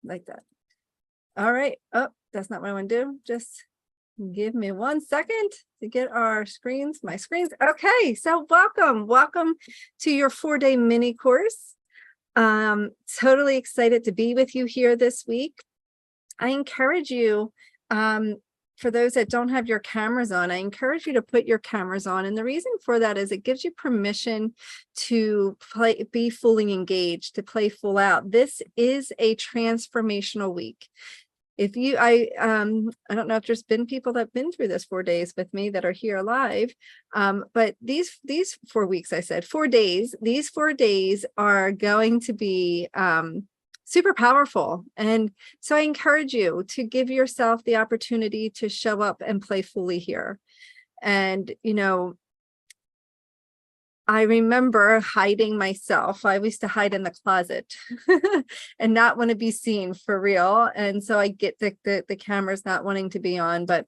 like that. All right. Oh, that's not what I want to do. Just give me 1 second to get my screens. Okay, so welcome to your 4-day mini course. Totally excited to be with you here this week. I encourage you, for those that don't have your cameras on, I encourage you to put your cameras on. And the reason for that is it gives you permission to be fully engaged, to play full out. This is a transformational week. I don't know if there's been people that have been through this 4 days with me that are here live, but these 4 weeks, I said 4 days, these 4 days are going to be super powerful. And so I encourage you to give yourself the opportunity to show up and play fully here. And, I remember hiding myself. I used to hide in the closet and not want to be seen for real. And so I get the cameras not wanting to be on, but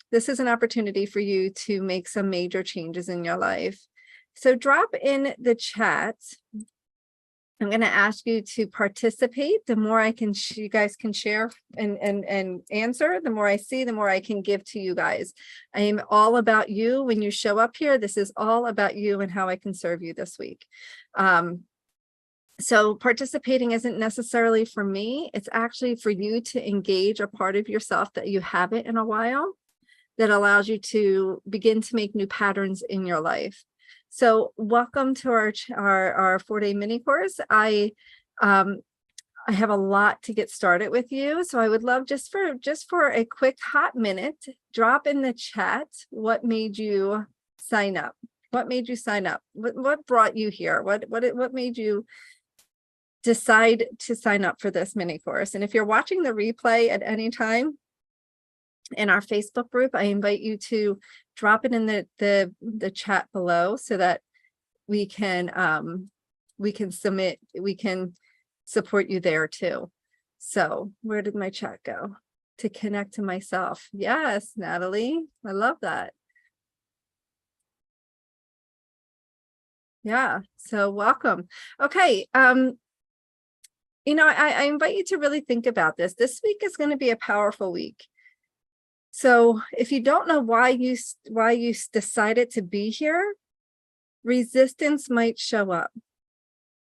this is an opportunity for you to make some major changes in your life. So drop in the chat. I'm going to ask you to participate. The more you guys can share and answer, the more I see, the more I can give to you guys. I am all about you. When you show up here, this is all about you and how I can serve you this week. So participating isn't necessarily for me. It's actually for you to engage a part of yourself that you haven't in a while, that allows you to begin to make new patterns in your life. So welcome to our 4-day mini course. I have a lot to get started with you. So I would love just for a quick hot minute, drop in the chat what made you sign up. What made you sign up? What brought you here? What made you decide to sign up for this mini course? And if you're watching the replay at any time in our Facebook group, I invite you to drop it in the chat below so that we can support you there too. So where did my chat go? To connect to myself. Yes, Natalie, I love that. Yeah, so welcome. Okay, I invite you to really think about this. This week is going to be a powerful week. So if you don't know why you decided to be here, resistance might show up.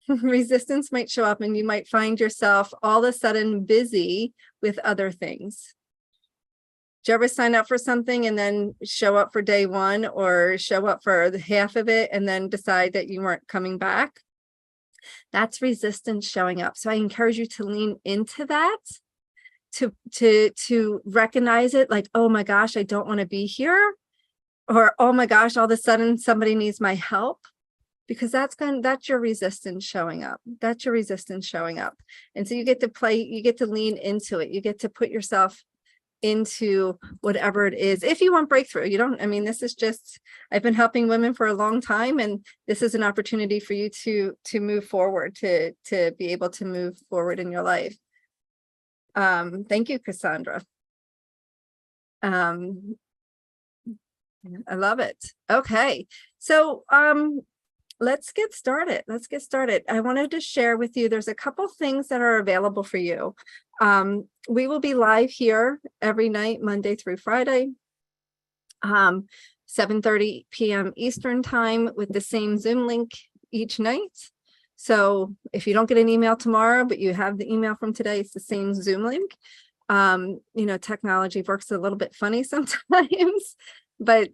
Resistance might show up and you might find yourself all of a sudden busy with other things. Did you ever sign up for something and then show up for day one or show up for the half of it and then decide that you weren't coming back? That's resistance showing up. So I encourage you to lean into that. To recognize it, like, oh my gosh, I don't want to be here, or oh my gosh, all of a sudden somebody needs my help, because that's your resistance showing up. That's your resistance showing up. And so you get to lean into it. You get to put yourself into whatever it is. If you want breakthrough, this is just, I've been helping women for a long time, and this is an opportunity for you to move forward, to be able to move forward in your life. Thank you, Cassandra. I love it. Okay, so let's get started. I wanted to share with you, there's a couple things that are available for you. We will be live here every night, Monday through Friday, 7:30 p.m. Eastern time, with the same Zoom link each night. So if you don't get an email tomorrow, but you have the email from today, it's the same Zoom link. Technology works a little bit funny sometimes, but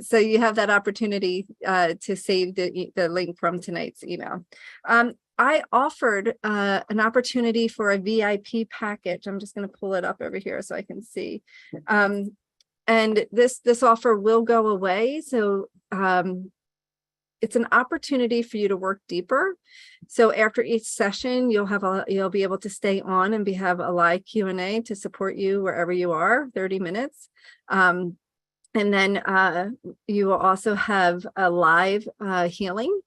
so you have that opportunity to save the link from tonight's email. I offered an opportunity for a VIP package. I'm just going to pull it up over here so I can see. And this offer will go away. So it's an opportunity for you to work deeper. So after each session, you'll be able to stay on and have a live Q&A to support you wherever you are, 30 minutes. And then you will also have a live healing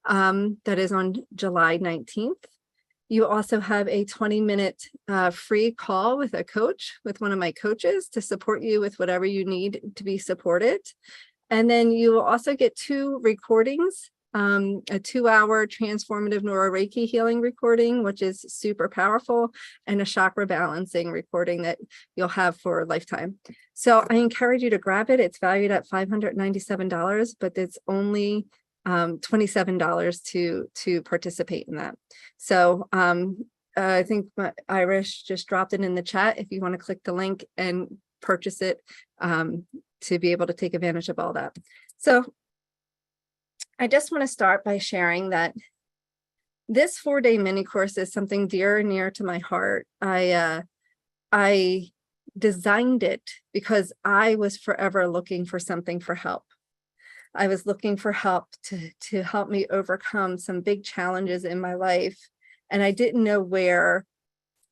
that is on July 19th. You also have a 20-minute free call with a coach, with one of my coaches, to support you with whatever you need to be supported. And then you will also get 2 recordings a 2-hour transformative neuro Reiki healing recording, which is super powerful, and a chakra balancing recording that you'll have for a lifetime. So I encourage you to grab it. It's valued at $597, but it's only $27 to participate in that. So I think Irish just dropped it in the chat if you want to click the link and purchase it to be able to take advantage of all that. So I just want to start by sharing that this 4-day mini course is something dear and near to my heart. I designed it because I was forever looking for something for help. I was looking for help to help me overcome some big challenges in my life. And I didn't know where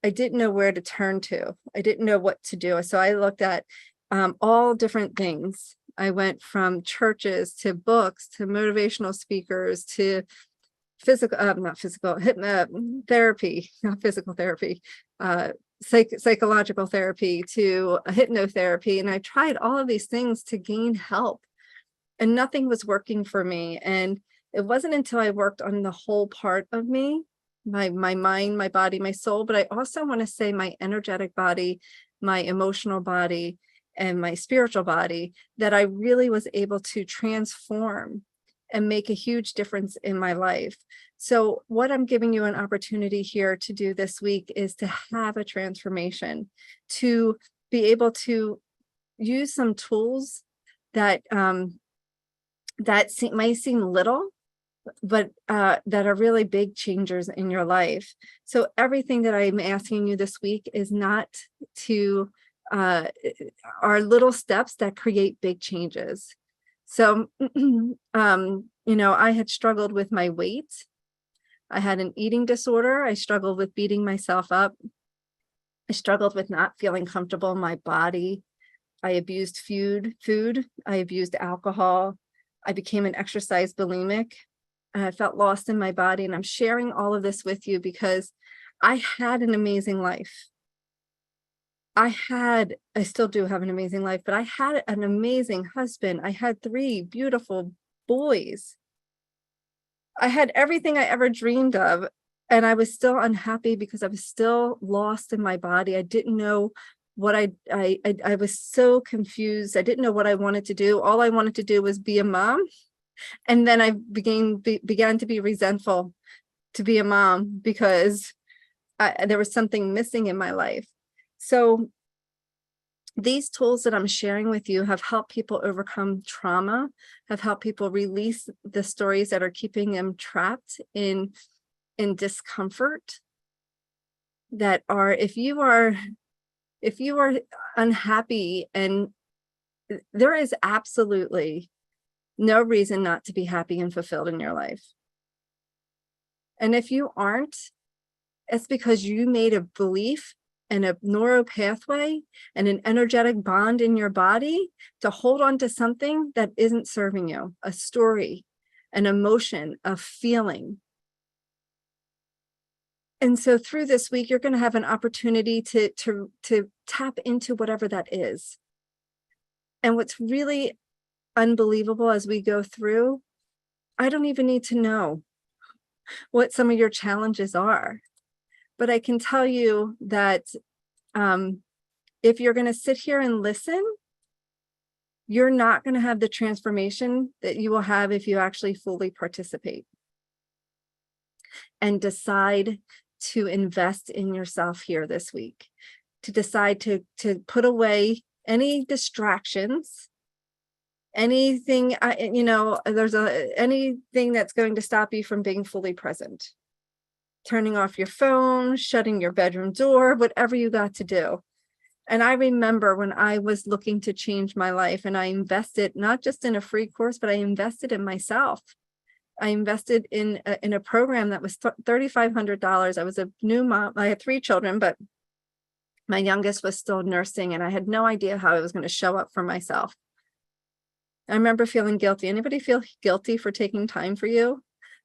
to turn to. I didn't know what to do. So I looked at all different things. I went from churches to books to motivational speakers to psychological therapy to hypnotherapy. And I tried all of these things to gain help, and nothing was working for me. And it wasn't until I worked on the whole part of me, my mind, my body, my soul, but I also want to say my energetic body, my emotional body, and my spiritual body, that I really was able to transform and make a huge difference in my life. So what I'm giving you an opportunity here to do this week is to have a transformation, to be able to use some tools that might seem little, but that are really big changers in your life. So everything that I'm asking you this week is not to are little steps that create big changes. So, I had struggled with my weight. I had an eating disorder. I struggled with beating myself up. I struggled with not feeling comfortable in my body. I abused food. I abused alcohol. I became an exercise bulimic. I felt lost in my body. And I'm sharing all of this with you because I had an amazing life. I still do have an amazing life, but I had an amazing husband. I had 3 beautiful boys. I had everything I ever dreamed of, and I was still unhappy because I was still lost in my body. I didn't know what I was so confused. I didn't know what I wanted to do. All I wanted to do was be a mom. And then I began to be resentful to be a mom because there was something missing in my life. So these tools that I'm sharing with you have helped people overcome trauma, have helped people release the stories that are keeping them trapped in discomfort. That are, if you are unhappy, and there is absolutely no reason not to be happy and fulfilled in your life. And if you aren't, it's because you made a belief and a neuro pathway and an energetic bond in your body to hold on to something that isn't serving you, a story, an emotion, a feeling. And so through this week, you're going to have an opportunity to tap into whatever that is. And what's really unbelievable as we go through, I don't even need to know what some of your challenges are. But I can tell you that if you're going to sit here and listen, you're not going to have the transformation that you will have if you actually fully participate and decide to invest in yourself here this week, to decide to put away any distractions, anything, anything that's going to stop you from being fully present. Turning off your phone, shutting your bedroom door, whatever you got to do. And I remember when I was looking to change my life, and I invested not just in a free course, but I invested in myself. I invested in a program that was $3,500. I was a new mom. I had 3 children, but my youngest was still nursing, and I had no idea how I was going to show up for myself. I remember feeling guilty. Anybody feel guilty for taking time for you?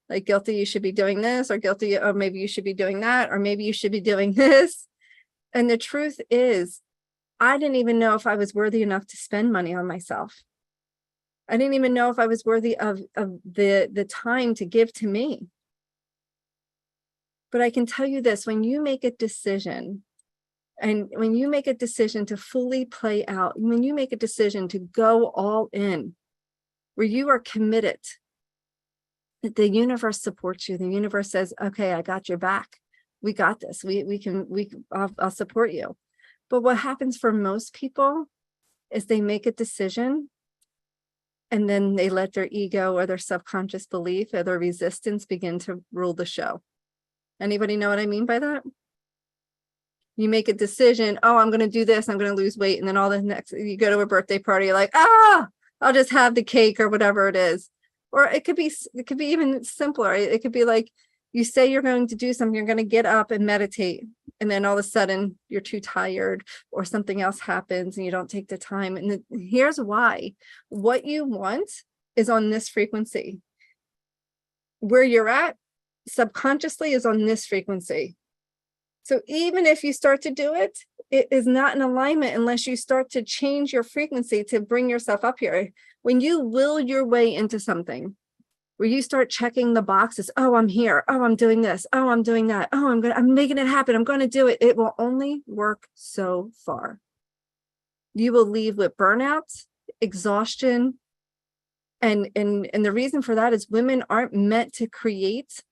Like guilty, you should be doing this, or guilty, or maybe you should be doing that, or maybe you should be doing this. And the truth is, I didn't even know if I was worthy enough to spend money on myself. I didn't even know if I was worthy of the time to give to me. But I can tell you this, when you make a decision, and when you make a decision to fully play out, when you make a decision to go all in, where you are committed, the universe supports you. The universe says, okay, I got your back. We got this. I'll support you. But what happens for most people is they make a decision and then they let their ego or their subconscious belief or their resistance begin to rule the show. Anybody know what I mean by that? You make a decision, oh, I'm going to do this, I'm going to lose weight. And then you go to a birthday party, you're like, I'll just have the cake or whatever it is. Or it could be even simpler. It could be like, you say you're going to do something, you're going to get up and meditate. And then all of a sudden you're too tired or something else happens and you don't take the time. And here's why. What you want is on this frequency. Where you're at subconsciously is on this frequency. So even if you start to do it, it is not in alignment unless you start to change your frequency to bring yourself up here. When you will your way into something, where you start checking the boxes, oh, I'm here, oh, I'm doing this, oh, I'm doing that, oh, I'm making it happen, I'm going to do it. It will only work so far. You will leave with burnout, exhaustion. And the reason for that is women aren't meant to create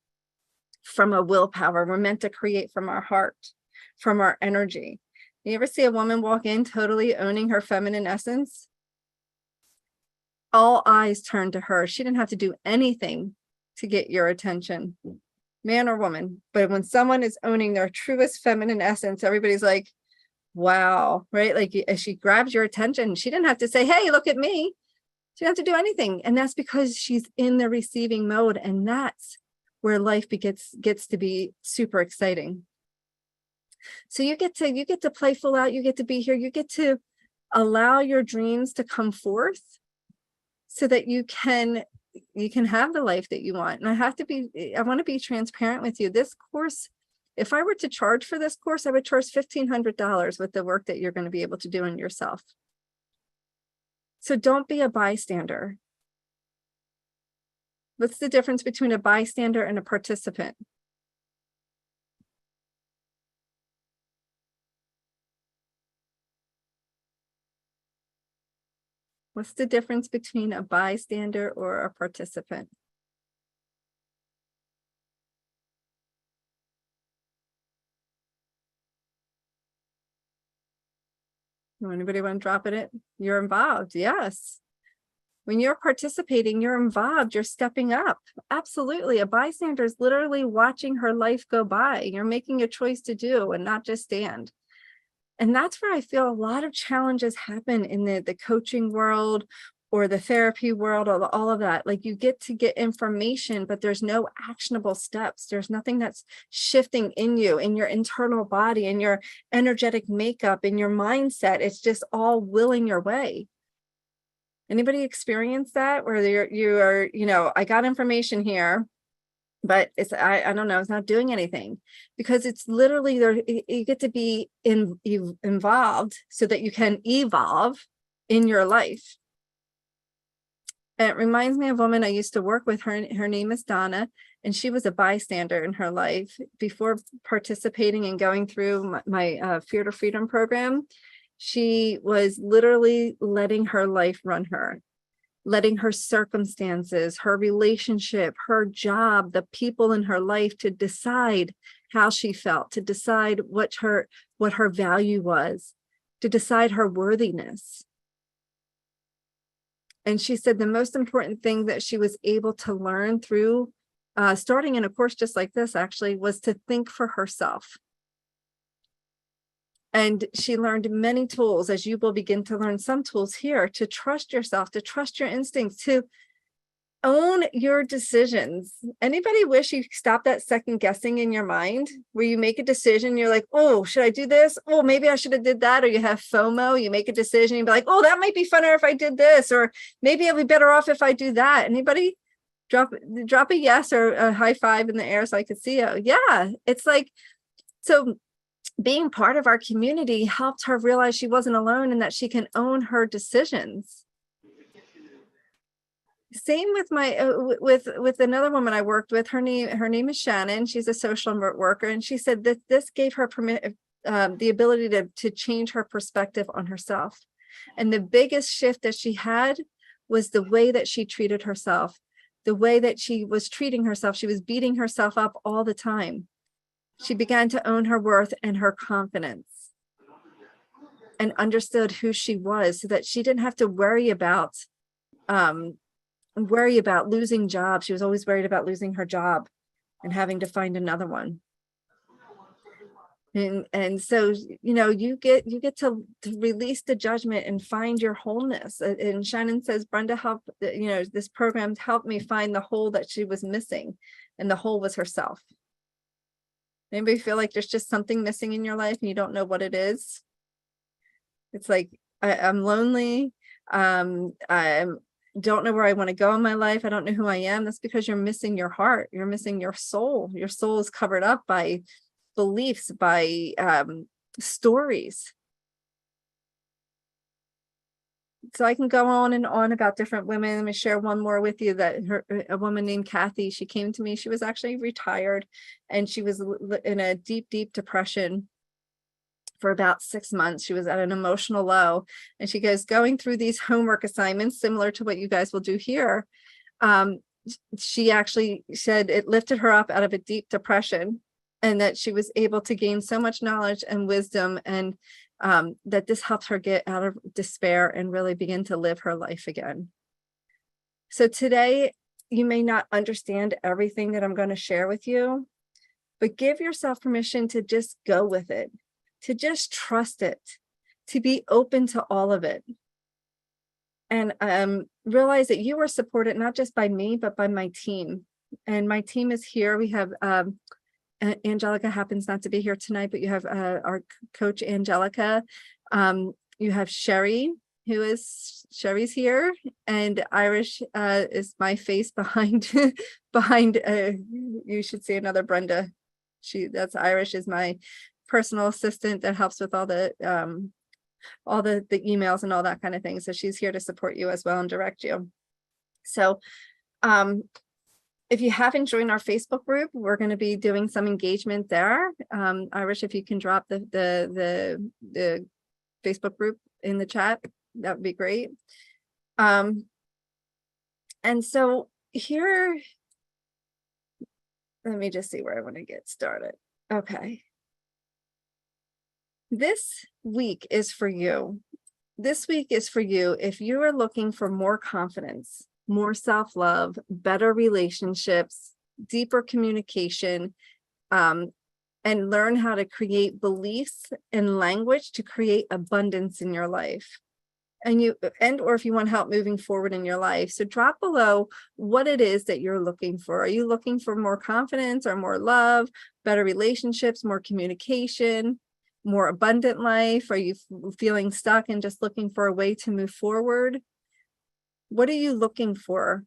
from a willpower. We're meant to create from our heart, from our energy. You ever see a woman walk in totally owning her feminine essence? All eyes turn to her. She didn't have to do anything to get your attention, man or woman. But when someone is owning their truest feminine essence, everybody's like, wow, right? Like as she grabs your attention, she didn't have to say, hey, look at me. She didn't have to do anything. And that's because she's in the receiving mode. And that's where life gets to be super exciting. So you get to play full out, you get to be here, you get to allow your dreams to come forth so that you can have the life that you want. And I want to be transparent with you. This course, if I were to charge for this course, I would charge $1,500 with the work that you're going to be able to do in yourself. So don't be a bystander. What's the difference between a bystander and a participant? What's the difference between a bystander or a participant? Anybody want to drop it? You're involved. Yes. When you're participating, you're involved, you're stepping up. Absolutely. A bystander is literally watching her life go by. You're making a choice to do and not just stand. And that's where I feel a lot of challenges happen in the coaching world or the therapy world, or all of that. Like you get information, but there's no actionable steps. There's nothing that's shifting in you, in your internal body, in your energetic makeup, in your mindset. It's just all willing your way. Anybody experience that where you are, I got information here, but it's, I don't know, it's not doing anything, because it's literally there. You get to be involved so that you can evolve in your life. And it reminds me of a woman I used to work with. Her name is Donna, and she was a bystander in her life before participating and going through my Fear to Freedom program. She was literally letting her life run her, letting her circumstances, her relationship, her job, the people in her life to decide how she felt, to decide what her value was, to decide her worthiness. And she said the most important thing that she was able to learn through starting in a course just like this actually was to think for herself. And she learned many tools, as you will begin to learn some tools here, to trust yourself, to trust your instincts, to own your decisions. Anybody wish you stopped that second guessing in your mind, where you make a decision, you're like, oh, should I do this? Oh, maybe I should have did that. Or you have FOMO, you make a decision, you'd be like, oh, that might be funner if I did this, or maybe I'll be better off if I do that. Anybody drop a yes or a high five in the air so I could see it. Yeah, it's like, so being part of our community helped her realize she wasn't alone and that she can own her decisions. Same with my with another woman I worked with. Her name is Shannon. She's a social worker, and she said that this gave her the ability to change her perspective on herself. And the biggest shift that she had was the way that she treated herself, the way that she was treating herself. She was beating herself up all the time. She began to own her worth and her confidence and understood who she was, so that she didn't have to worry about losing jobs. She was always worried about losing her job and having to find another one. And so, you get to release the judgment and find your wholeness. And Shannon says, Brenda helped, this program helped me find the hole that she was missing, and the hole was herself. Anybody feel like there's just something missing in your life and you don't know what it is? It's like, I'm lonely. I don't know where I want to go in my life. I don't know who I am. That's because you're missing your heart. You're missing your soul. Your soul is covered up by beliefs, by stories. So I can go on and on about different women. Let me share one more with you. A woman named Kathy, she came to me. She was actually retired, and she was in a deep, deep depression for about 6 months. She was at an emotional low, and she goes, going through these homework assignments, similar to what you guys will do here. She actually said it lifted her up out of a deep depression, and that she was able to gain so much knowledge and wisdom, and that this helped her get out of despair and really begin to live her life again. So today, you may not understand everything that I'm going to share with you, but give yourself permission to just go with it, to just trust it, to be open to all of it. And realize that you are supported not just by me, but by my team. And my team is here. We have Angelica happens not to be here tonight, but you have our coach Angelica. You have Sherry's here, and Irish is my face behind you should see another Brenda. That's Irish, is my personal assistant that helps with all the emails and all that kind of thing. So she's here to support you as well and direct you. So if you haven't joined our Facebook group, we're going to be doing some engagement there. Irish, if you can drop the Facebook group in the chat, that would be great. And so here, let me just see where I want to get started. Okay. This week is for you. This week is for you if you are looking for more confidence, more self-love, better relationships, deeper communication, and learn how to create beliefs and language to create abundance in your life. Or if you want help moving forward in your life. So drop below what it is that you're looking for. Are you looking for more confidence or more love, better relationships, more communication, more abundant life? Are you feeling stuck and just looking for a way to move forward? What are you looking for?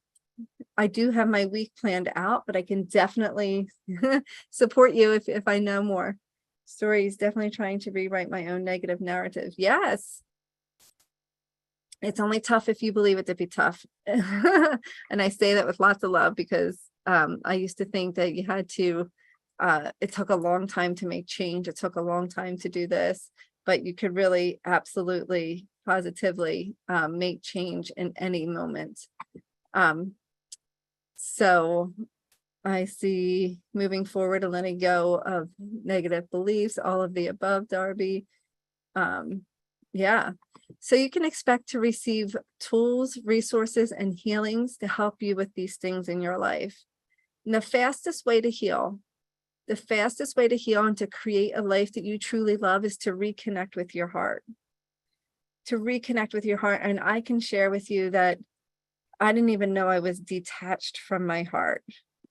I do have my week planned out, but I can definitely support you if I know more. Story is definitely trying to rewrite my own negative narrative. Yes. It's only tough if you believe it to be tough. And I say that with lots of love, because I used to think that you had to, it took a long time to make change. It took a long time to do this, but you could really absolutely positively make change in any moment. So I see moving forward and letting go of negative beliefs, all of the above, Darby. Yeah. So you can expect to receive tools, resources, and healings to help you with these things in your life. And the fastest way to heal and to create a life that you truly love is to reconnect with your heart. And I can share with you that I didn't even know I was detached from my heart.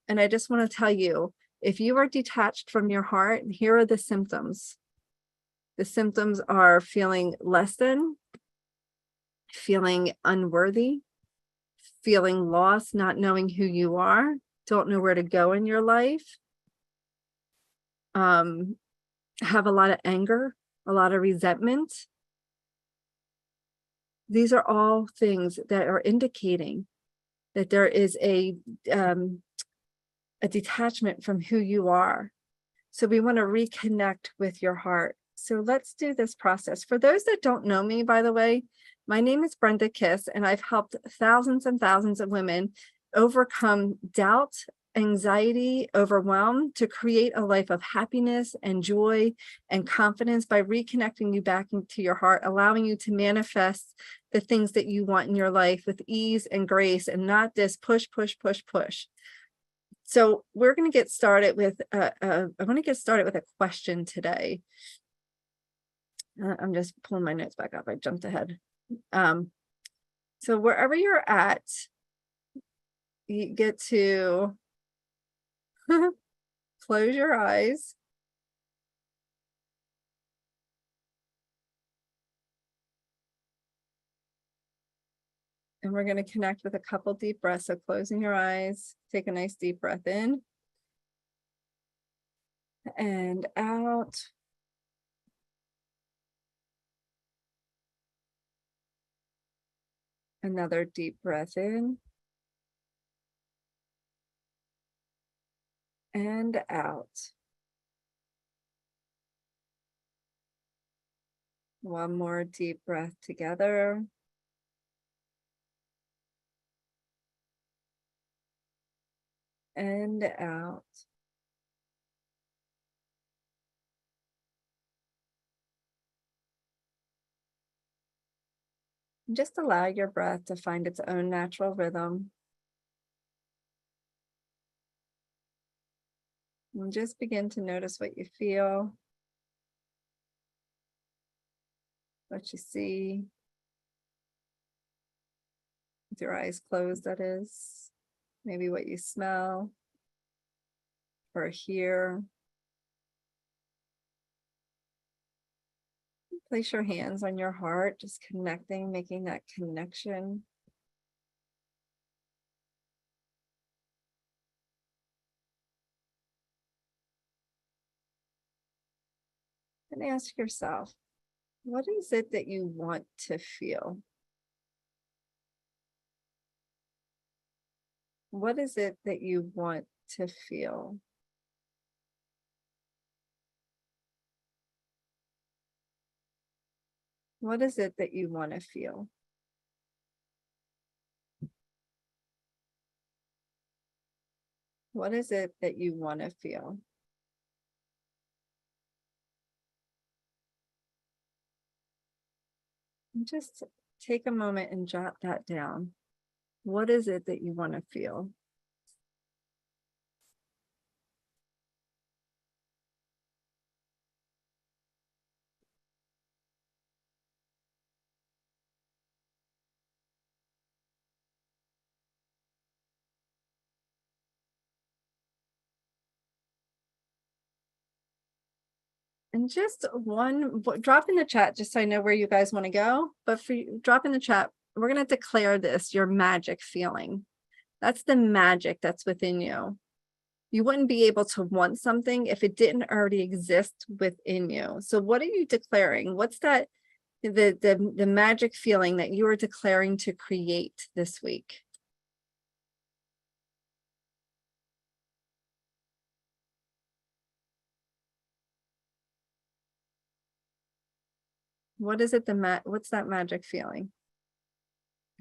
And I just want to tell you, if you are detached from your heart, here are the symptoms. The symptoms are feeling less than, feeling unworthy, feeling lost, not knowing who you are, don't know where to go in your life, have a lot of anger, a lot of resentment. These are all things that are indicating that there is a detachment from who you are. So we want to reconnect with your heart. So let's do this process. For those that don't know me, by the way, my name is Brenda Kiss, and I've helped thousands and thousands of women overcome doubt, anxiety, overwhelm to create a life of happiness and joy and confidence by reconnecting you back into your heart, allowing you to manifest the things that you want in your life with ease and grace and not this push, push, push, push. So we're going to get started with, I want to get started with a question today. I'm just pulling my notes back up. I jumped ahead. So wherever you're at, you get to close your eyes. And we're going to connect with a couple deep breaths. So closing your eyes, take a nice deep breath in and out. Another deep breath in and out. One more deep breath together. And out. And just allow your breath to find its own natural rhythm. And just begin to notice what you feel, what you see. With your eyes closed, that is. Maybe what you smell or hear. Place your hands on your heart, just connecting, making that connection. And ask yourself, what is it that you want to feel? What is it that you want to feel? What is it that you want to feel? What is it that you want to feel? And just take a moment and jot that down. What is it that you want to feel? And just drop in the chat, just so I know where you guys want to go. But for you, drop in the chat, we're going to declare this your magic feeling. That's the magic that's within you. You wouldn't be able to want something if it didn't already exist within you. So what are you declaring? What's that, the magic feeling that you are declaring to create this week? What is it, what's that magic feeling?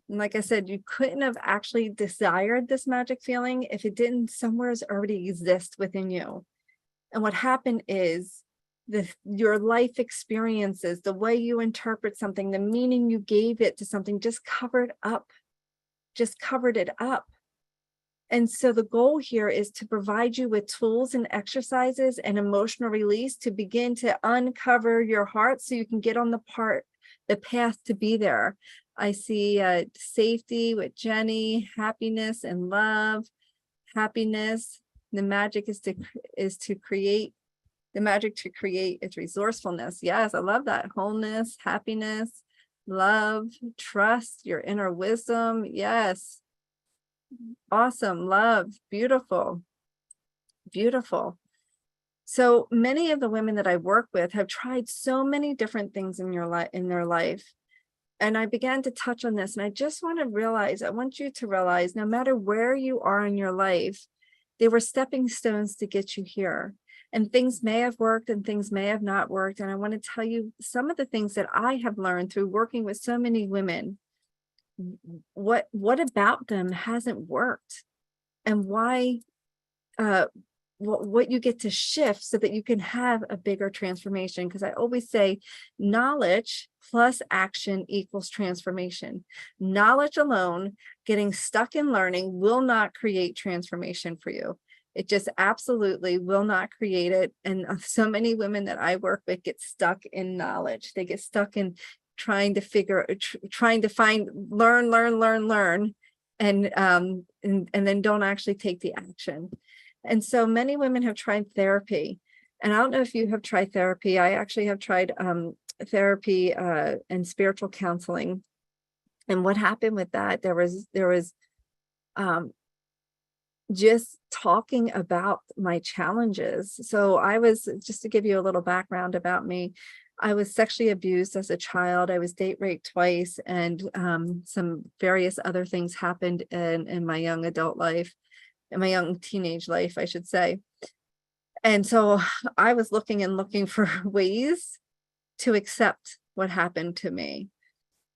And like I said, you couldn't have actually desired this magic feeling if it didn't somewhere already exist within you. And what happened is your life experiences, the way you interpret something, the meaning you gave it to something just covered it up. And so the goal here is to provide you with tools and exercises and emotional release to begin to uncover your heart so you can get on the path to be there. I see safety with Jenny, happiness and love, happiness. The magic is to create. The magic to create is resourcefulness. Yes, I love that. Wholeness, happiness, love, trust, your inner wisdom. Yes. Awesome. Love. Beautiful. Beautiful. So many of the women that I work with have tried so many different things in their life. And I began to touch on this, and I want you to realize, no matter where you are in your life, they were stepping stones to get you here. And things may have worked and things may have not worked. And I want to tell you some of the things that I have learned through working with so many women. What about them hasn't worked, and why, what you get to shift so that you can have a bigger transformation. Because I always say knowledge plus action equals transformation. Knowledge alone, getting stuck in learning, will not create transformation for you. It just absolutely will not create it. And so many women that I work with get stuck in knowledge. They get stuck in trying to find, learn, and then don't actually take the action. And so many women have tried therapy. And I don't know if you have tried therapy. I actually have tried therapy and spiritual counseling. And what happened with that, there was just talking about my challenges. So I was, just to give you a little background about me, I was sexually abused as a child. I was date raped twice, and some various other things happened in my young adult life, in my young teenage life, I should say. And so I was looking for ways to accept what happened to me.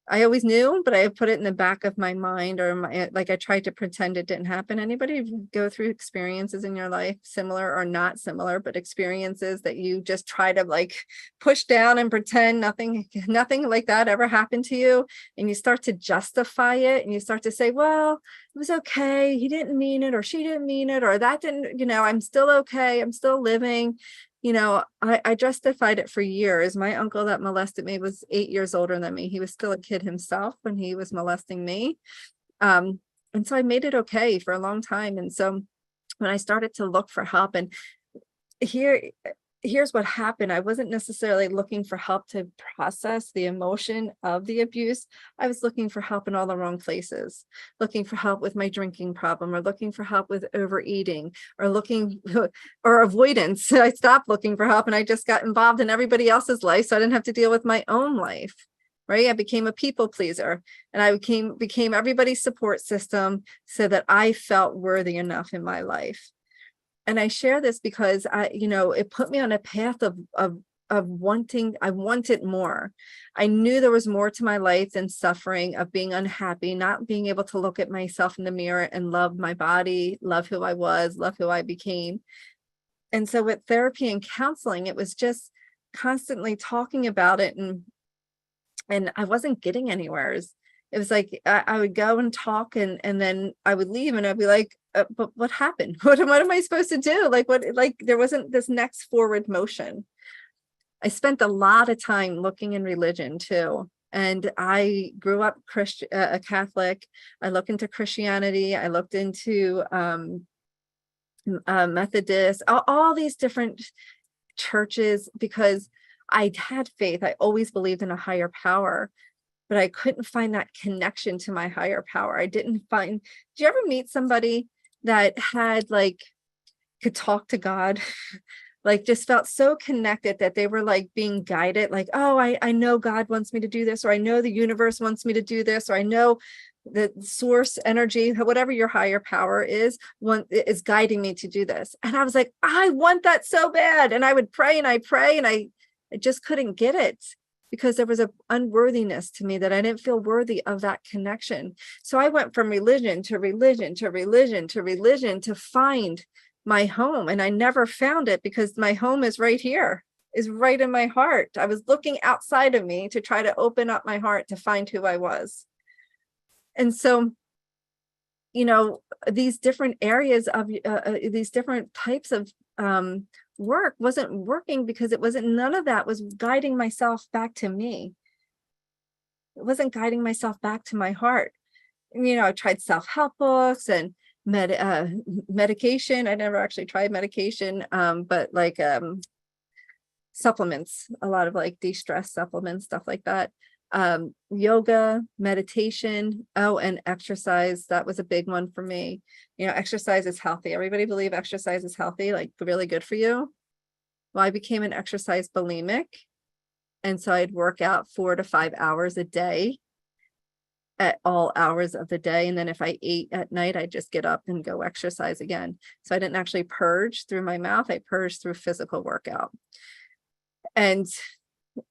I always knew, but I put it in the back of my mind, or like I tried to pretend it didn't happen. Anybody go through experiences in your life, similar or not similar, but experiences that you just try to like push down and pretend nothing like that ever happened to you? And you start to justify it, and you start to say, well, it was okay. He didn't mean it, or she didn't mean it, or that didn't, I'm still okay. I'm still living. I justified it for years. My uncle that molested me was 8 years older than me. He was still a kid himself when he was molesting me. And so I made it okay for a long time. And so when I started to look for help, and here's what happened. I wasn't necessarily looking for help to process the emotion of the abuse. I was looking for help in all the wrong places, looking for help with my drinking problem, or looking for help with overeating, or avoidance. I stopped looking for help, and I just got involved in everybody else's life, so I didn't have to deal with my own life. Right? I became a people pleaser, and I became everybody's support system so that I felt worthy enough in my life. And I share this because it put me on a path of wanting, I wanted more. I knew there was more to my life than suffering, of being unhappy, not being able to look at myself in the mirror and love my body, love who I was, love who I became. And so with therapy and counseling, it was just constantly talking about it, and I wasn't getting anywhere. It was like I would go and talk, and then I would leave, and I'd be like, but what happened? What am I supposed to do? There wasn't this next forward motion. I spent a lot of time looking in religion too. And I grew up a Catholic. I looked into Christianity. I looked into Methodist, all these different churches, because I had faith. I always believed in a higher power, but I couldn't find that connection to my higher power. Did you ever meet somebody that could talk to God, just felt so connected that they were being guided, oh, I know God wants me to do this, or I know the universe wants me to do this, or I know the source energy, whatever your higher power is guiding me to do this. And I was like, I want that so bad. And I would pray and I just couldn't get it, because there was an unworthiness to me, that I didn't feel worthy of that connection. So I went from religion to religion to religion to religion to find my home. And I never found it, because my home is right here, is right in my heart. I was looking outside of me to try to open up my heart to find who I was. And so, these different areas of these different types of work wasn't working, because none of that was guiding myself back to me. It wasn't guiding myself back to my heart. I tried self-help books and medication. I never actually tried medication, but supplements, a lot of de-stress supplements, stuff like that. Yoga, meditation, and exercise. That was a big one for me. Exercise is healthy. Everybody believe exercise is healthy, really good for you. Well, I became an exercise bulimic. And so I'd work out 4 to 5 hours a day at all hours of the day. And then if I ate at night, I just get up and go exercise again. So I didn't actually purge through my mouth. I purged through physical workout. And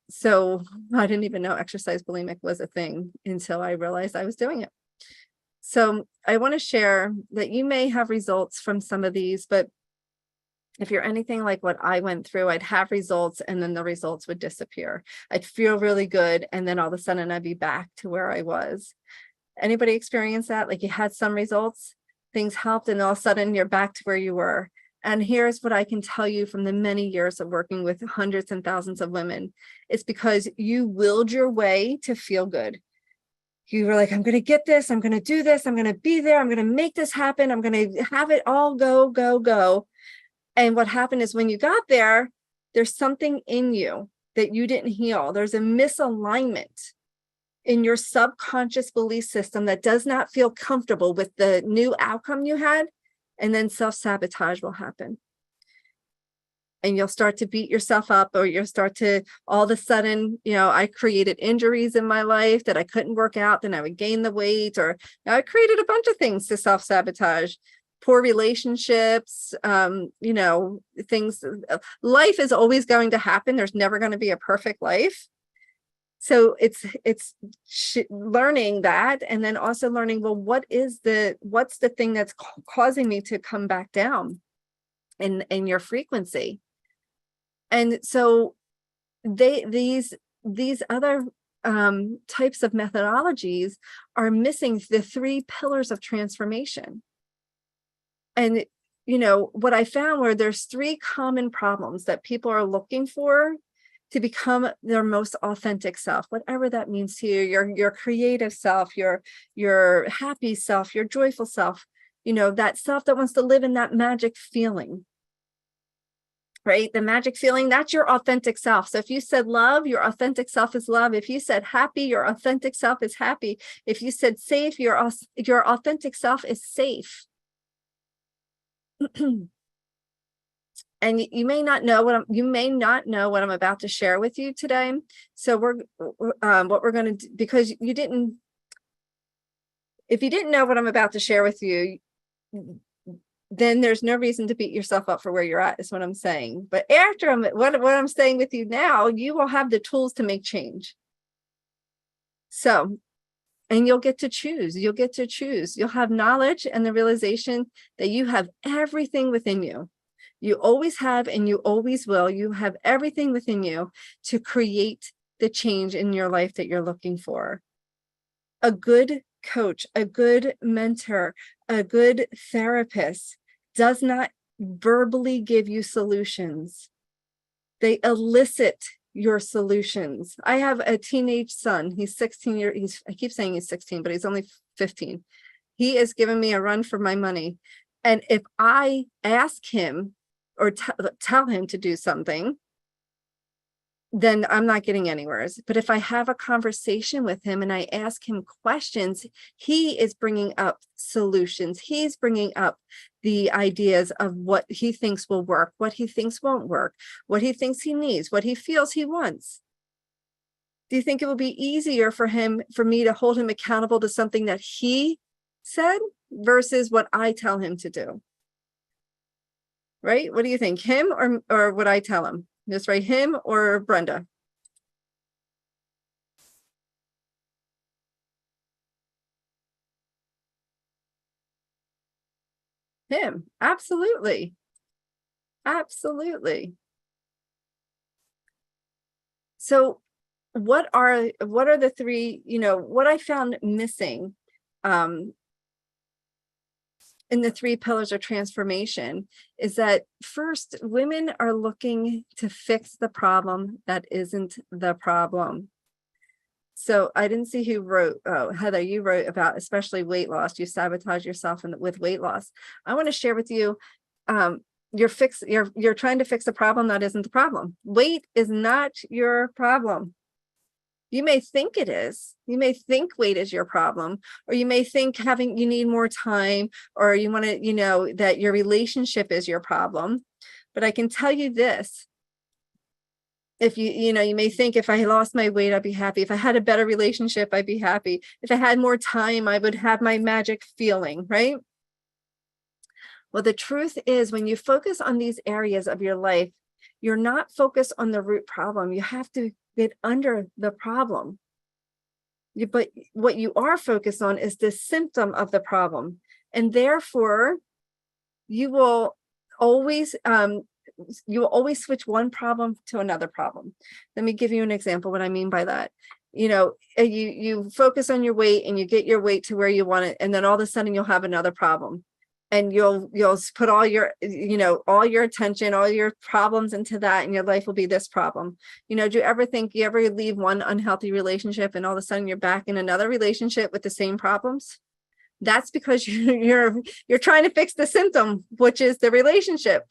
so I didn't even know exercise bulimic was a thing until I realized I was doing it. So I want to share that you may have results from some of these, but if you're anything like what I went through, I'd have results and then the results would disappear. I'd feel really good. And then all of a sudden I'd be back to where I was. Anybody experience that? Like you had some results, things helped, and all of a sudden you're back to where you were. And here's what I can tell you from the many years of working with hundreds and thousands of women. It's because you willed your way to feel good. You were like, I'm going to get this. I'm going to do this. I'm going to be there. I'm going to make this happen. I'm going to have it all go, go, go. And what happened is when you got there, there's something in you that you didn't heal. There's a misalignment in your subconscious belief system that does not feel comfortable with the new outcome you had. And then self-sabotage will happen. And you'll start to beat yourself up, or you'll start to all of a sudden, I created injuries in my life that I couldn't work out. Then I would gain the weight, or I created a bunch of things to self-sabotage. Poor relationships, things. Life is always going to happen. There's never going to be a perfect life. So it's learning that, and then also learning, well, what's the thing that's causing me to come back down in your frequency? And so these other types of methodologies are missing the 3 pillars of transformation. And, what I found were there's 3 common problems that people are looking for to become their most authentic self, whatever that means to you, your creative self, your happy self, your joyful self, that self that wants to live in that magic feeling, right? The magic feeling, that's your authentic self. So if you said love, your authentic self is love. If you said happy, your authentic self is happy. If you said safe, your authentic self is safe. And you may not know what I'm about to share with you today. So what we're going to do, because if you didn't know what I'm about to share with you, then there's no reason to beat yourself up for where you're at, is what I'm saying. But after what I'm saying with you now, you will have the tools to make change. So, and you'll get to choose. You'll have knowledge and the realization that you have everything within you. You always have, and you always will. You have everything within you to create the change in your life that you're looking for. A good coach, a good mentor, a good therapist does not verbally give you solutions. They elicit your solutions. I have a teenage son. He's 16 years. I keep saying he's 16, but he's only 15. He is giving me a run for my money. And if I ask him or tell him to do something, then I'm not getting anywhere. But if I have a conversation with him and I ask him questions, he is bringing up solutions. He's bringing up the ideas of what he thinks will work, what he thinks won't work, what he thinks he needs, what he feels he wants. Do you think it will be easier for me to hold him accountable to something that he said versus what I tell him to do? Right? What do you think? Him or what I tell him? Just right, him or Brenda? Him. Absolutely. Absolutely. So what are the 3, what I found missing in the 3 pillars of transformation is that first, women are looking to fix the problem that isn't the problem. So I didn't see who wrote. Oh, Heather, you wrote about especially weight loss. You sabotage yourself with weight loss. I want to share with you. You're trying to fix a problem that isn't the problem. Weight is not your problem. You may think it is. You may think weight is your problem, or you may think you need more time, or you want to, that your relationship is your problem. But I can tell you this. If you may think, if I lost my weight, I'd be happy. If I had a better relationship, I'd be happy. If I had more time, I would have my magic feeling, right? Well, the truth is, when you focus on these areas of your life, you're not focused on the root problem. You have to get under the problem. But what you are focused on is the symptom of the problem. And therefore, you will always switch one problem to another problem. Let me give you an example what I mean by that. You focus on your weight and you get your weight to where you want it, and then all of a sudden you'll have another problem. And you'll put all your attention, all your problems into that, and your life will be this problem. Do you ever think you ever leave one unhealthy relationship and all of a sudden you're back in another relationship with the same problems? That's because you're trying to fix the symptom, which is the relationship.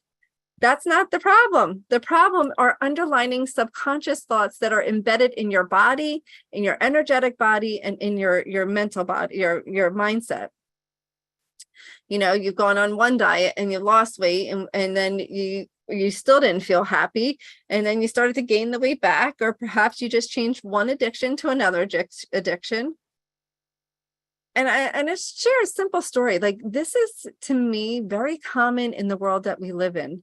That's not the problem. The problem are underlying subconscious thoughts that are embedded in your body, in your energetic body, and in your mental body, your mindset. You've gone on one diet and you lost weight, and then you still didn't feel happy, and then you started to gain the weight back, or perhaps you just changed one addiction to another addiction. And I share a simple story. Like, this is, to me, very common in the world that we live in.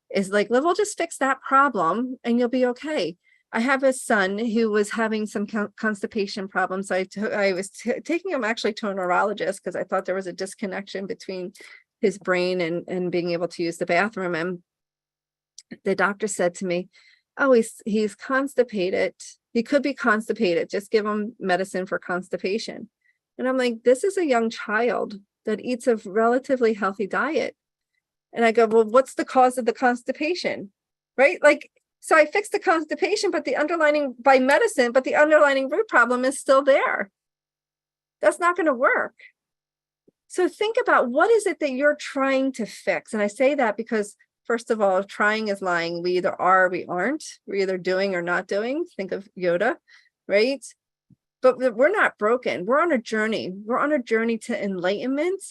Is like, we'll just fix that problem and you'll be okay. I have a son who was having some constipation problems. So I was taking him actually to a neurologist because I thought there was a disconnection between his brain and being able to use the bathroom. And the doctor said to me, "Oh, he's constipated. He could be constipated. Just give him medicine for constipation." And I'm like, this is a young child that eats a relatively healthy diet. And I go, well, what's the cause of the constipation? Right? Like, so I fixed the constipation, but the underlying root problem is still there. That's not going to work. So think about, what is it that you're trying to fix? And I say that because, first of all, trying is lying. We either are or we aren't. We're either doing or not doing. Think of Yoda, right? But we're not broken. We're on a journey. We're on a journey to enlightenment.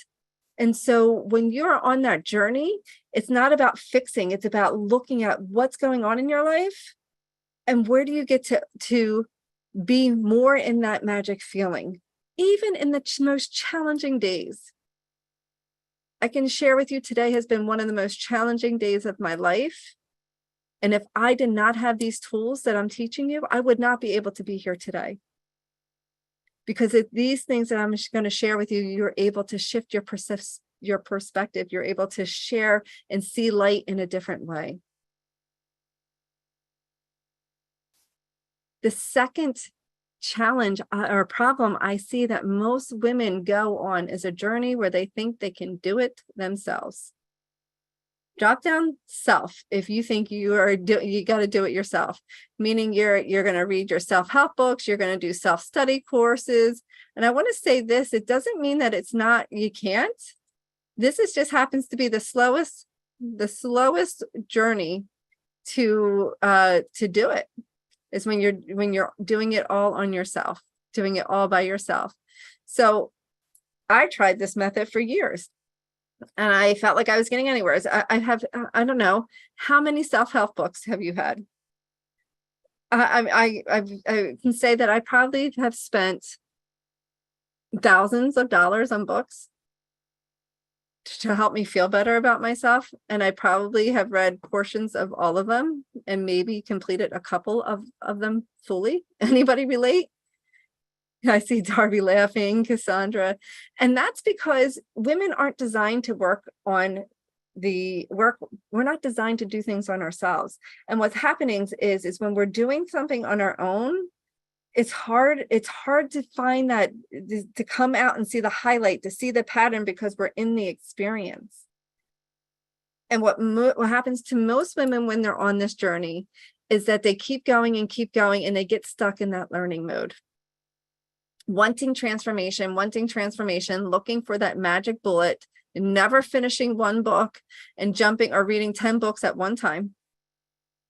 And so when you're on that journey, it's not about fixing, it's about looking at what's going on in your life and where do you get to be more in that magic feeling, even in the most challenging days. I can share with you, today has been one of the most challenging days of my life. And if I did not have these tools that I'm teaching you, I would not be able to be here today. Because these things that I'm going to share with you, you're able to shift your perspective. You're able to share and see light in a different way. The second challenge or problem I see that most women go on is a journey where they think they can do it themselves. Drop down self if you think you got to do it yourself, meaning you're going to read your self-help books, you're going to do self-study courses. And I want to say this, it doesn't mean that it's not, you can't. This just happens to be the slowest journey to do it, is when you're doing it all on yourself, doing it all by yourself. So I tried this method for years. And I felt like I was getting anywhere. I don't know, how many self-help books have you had? I can say that I probably have spent thousands of dollars on books to help me feel better about myself. And I probably have read portions of all of them and maybe completed a couple of them fully. Anybody relate? I see Darby laughing, Cassandra. And that's because women aren't designed to work on we're not designed to do things on ourselves. And what's happening is when we're doing something on our own, it's hard to find that, to come out and see the highlight, to see the pattern, because we're in the experience. And what happens to most women when they're on this journey is that they keep going and they get stuck in that learning mode. Wanting transformation, looking for that magic bullet, never finishing one book and jumping or reading 10 books at one time.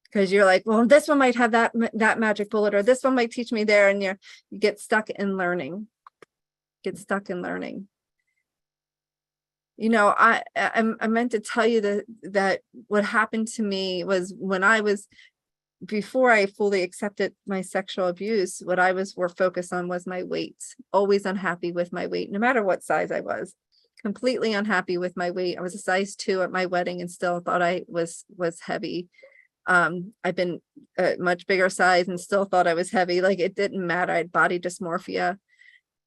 Because you're like, well, this one might have that magic bullet, or this one might teach me there. And you get stuck in learning. I meant to tell you that what happened to me was when I was before I fully accepted my sexual abuse, what I was more focused on was my weight, always unhappy with my weight, no matter what size I was, completely unhappy with my weight. I was a size 2 at my wedding and still thought I was heavy. I've been a much bigger size and still thought I was heavy. Like, it didn't matter. I had body dysmorphia.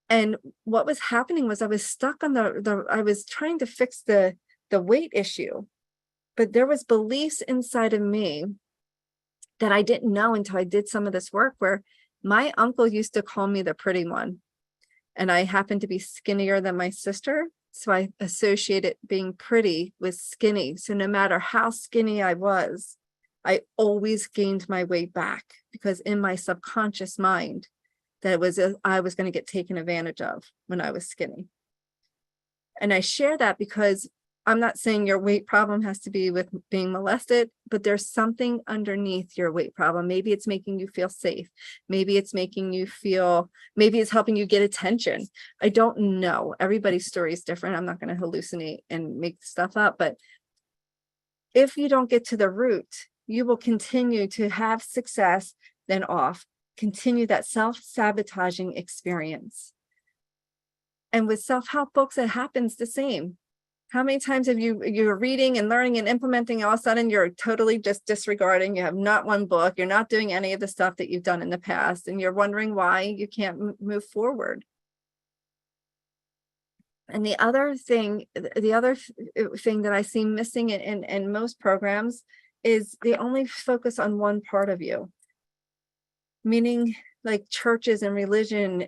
And what was happening was I was stuck on I was trying to fix the weight issue, but there was beliefs inside of me that I didn't know until I did some of this work, where my uncle used to call me the pretty one. And I happened to be skinnier than my sister. So I associated being pretty with skinny. So no matter how skinny I was, I always gained my weight back, because in my subconscious mind, that it was I was going to get taken advantage of when I was skinny. And I share that because I'm not saying your weight problem has to be with being molested, but there's something underneath your weight problem. Maybe it's making you feel safe. Maybe it's making you feel, maybe it's helping you get attention. I don't know. Everybody's story is different. I'm not going to hallucinate and make stuff up. But if you don't get to the root, you will continue to have success, then continue that self-sabotaging experience. And with self-help books, it happens the same. How many times have you're reading and learning and implementing, all of a sudden you're totally just disregarding, you have not one book, you're not doing any of the stuff that you've done in the past, and you're wondering why you can't move forward. And the other thing that I see missing in most programs is they only focus on one part of you. Meaning, like churches and religion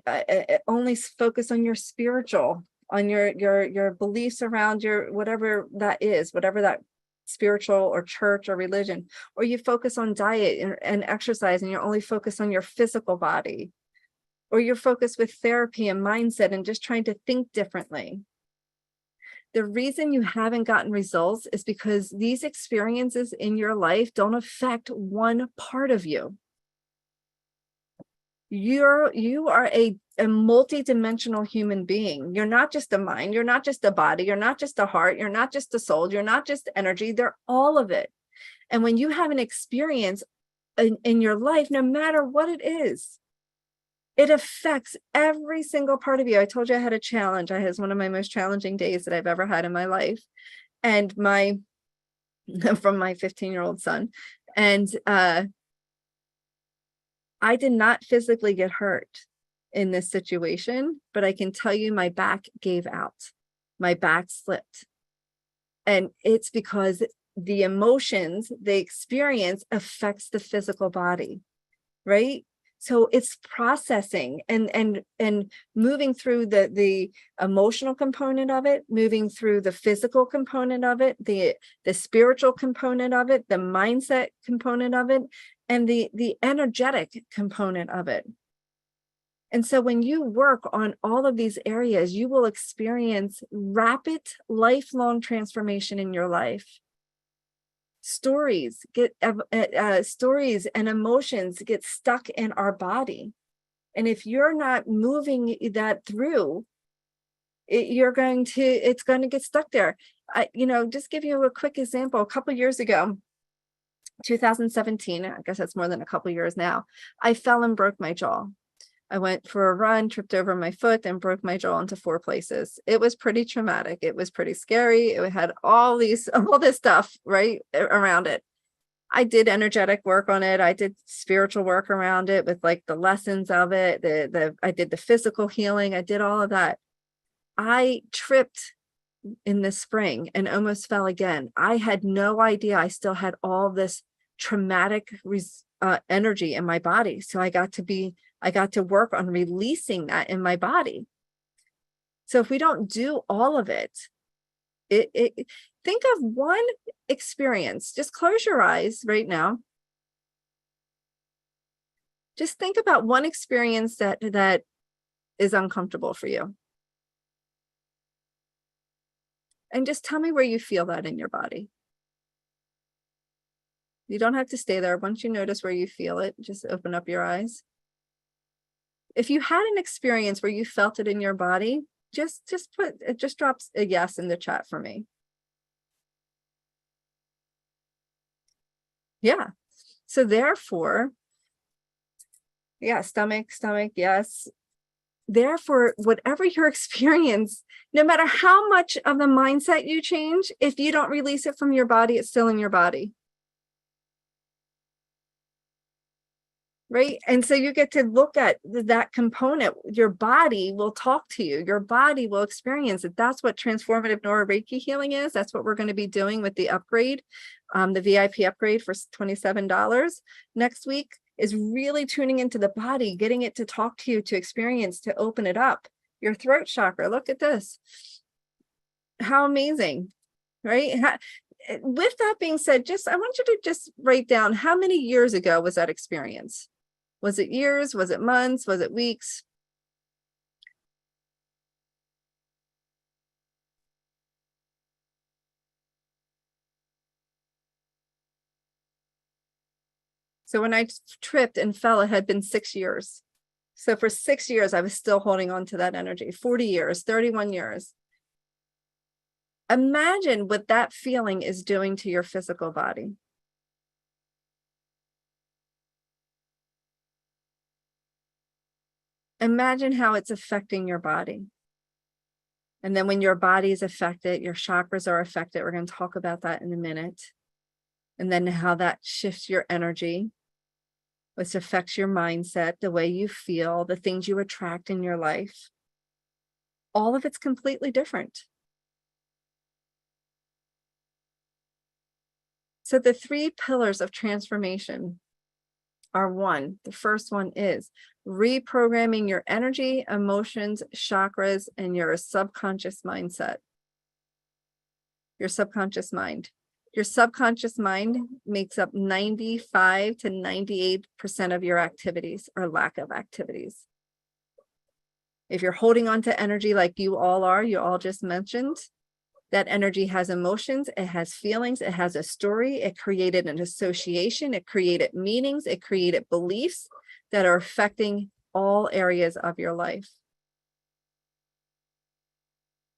only focus on your spiritual, on your beliefs around your whatever that is, whatever that spiritual or church or religion, or you focus on diet and exercise, and you're only focused on your physical body, or you're focused with therapy and mindset and just trying to think differently. The reason you haven't gotten results is because these experiences in your life don't affect one part of you. You are a multi-dimensional human being. You're not just a mind, you're not just a body, you're not just a heart, you're not just a soul, you're not just energy, they're all of it. And when you have an experience in your life, no matter what it is, it affects every single part of you. I told you I had a challenge. I had one of my most challenging days that I've ever had in my life. And from my 15-year-old son. And I did not physically get hurt in this situation, but I can tell you my back gave out. My back slipped. And it's because the emotions, the experience affects the physical body, right? So it's processing and moving through the emotional component of it, moving through the physical component of it, the spiritual component of it, the mindset component of it, and the energetic component of it. And so when you work on all of these areas, you will experience rapid, lifelong transformation in your life. Stories and emotions get stuck in our body. And if you're not moving that through, it's going to get stuck there. Just give you a quick example. A couple of years ago, 2017, I guess that's more than a couple of years now, I fell and broke my jaw. I went for a run, tripped over my foot, and broke my jaw into 4 places. It was pretty traumatic. It was pretty scary. It had all this stuff right around it. I did energetic work on it. I did spiritual work around it with like the lessons of it. I did the physical healing. I did all of that. I tripped in the spring and almost fell again. I had no idea I still had all this traumatic energy in my body. So I got to work on releasing that in my body. So if we don't do all of it, think of one experience. Just close your eyes right now. Just think about one experience that is uncomfortable for you. And just tell me where you feel that in your body. You don't have to stay there. Once you notice where you feel it, just open up your eyes. If you had an experience where you felt it in your body, just drop a yes in the chat for me. Yeah. So therefore, yeah, stomach, yes. Therefore, whatever your experience, no matter how much of the mindset you change, if you don't release it from your body, it's still in your body. Right. And so you get to look at that component. Your body will talk to you. Your body will experience it. That's what transformative neuro Reiki healing is. That's what we're going to be doing with the upgrade, the VIP upgrade for $27 next week, is really tuning into the body, getting it to talk to you, to experience, to open it up. Your throat chakra. Look at this. How amazing, right? With that being said, I want you to just write down, how many years ago was that experience? Was it years? Was it months? Was it weeks? So when I tripped and fell, it had been 6 years. So for 6 years, I was still holding on to that energy. 40 years, 31 years. Imagine what that feeling is doing to your physical body. Imagine how it's affecting your body. And then when your body is affected, your chakras are affected. We're going to talk about that in a minute. And then how that shifts your energy, which affects your mindset, the way you feel, the things you attract in your life. All of it's completely different. So the 3 pillars of transformation are the first one is reprogramming your energy, emotions, chakras, and your subconscious mindset. Your subconscious mind. Your subconscious mind makes up 95 to 98% of your activities or lack of activities. If you're holding on to energy like you all just mentioned, that energy has emotions, it has feelings, it has a story, it created an association, it created meanings, it created beliefs that are affecting all areas of your life.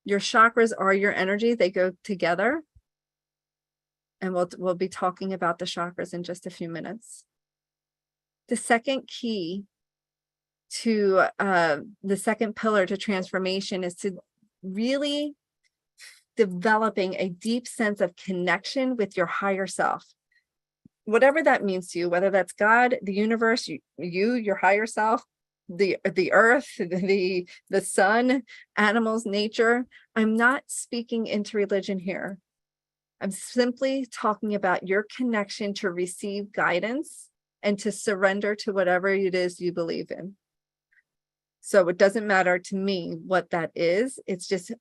Your chakras are your energy, they go together. And we'll be talking about the chakras in just a few minutes. The second key to the second pillar to transformation is to really developing a deep sense of connection with your higher self. Whatever that means to you, whether that's God, the universe, your higher self, the earth, the sun, animals, nature. I'm not speaking into religion here. I'm simply talking about your connection to receive guidance and to surrender to whatever it is you believe in. So it doesn't matter to me what that is. It's just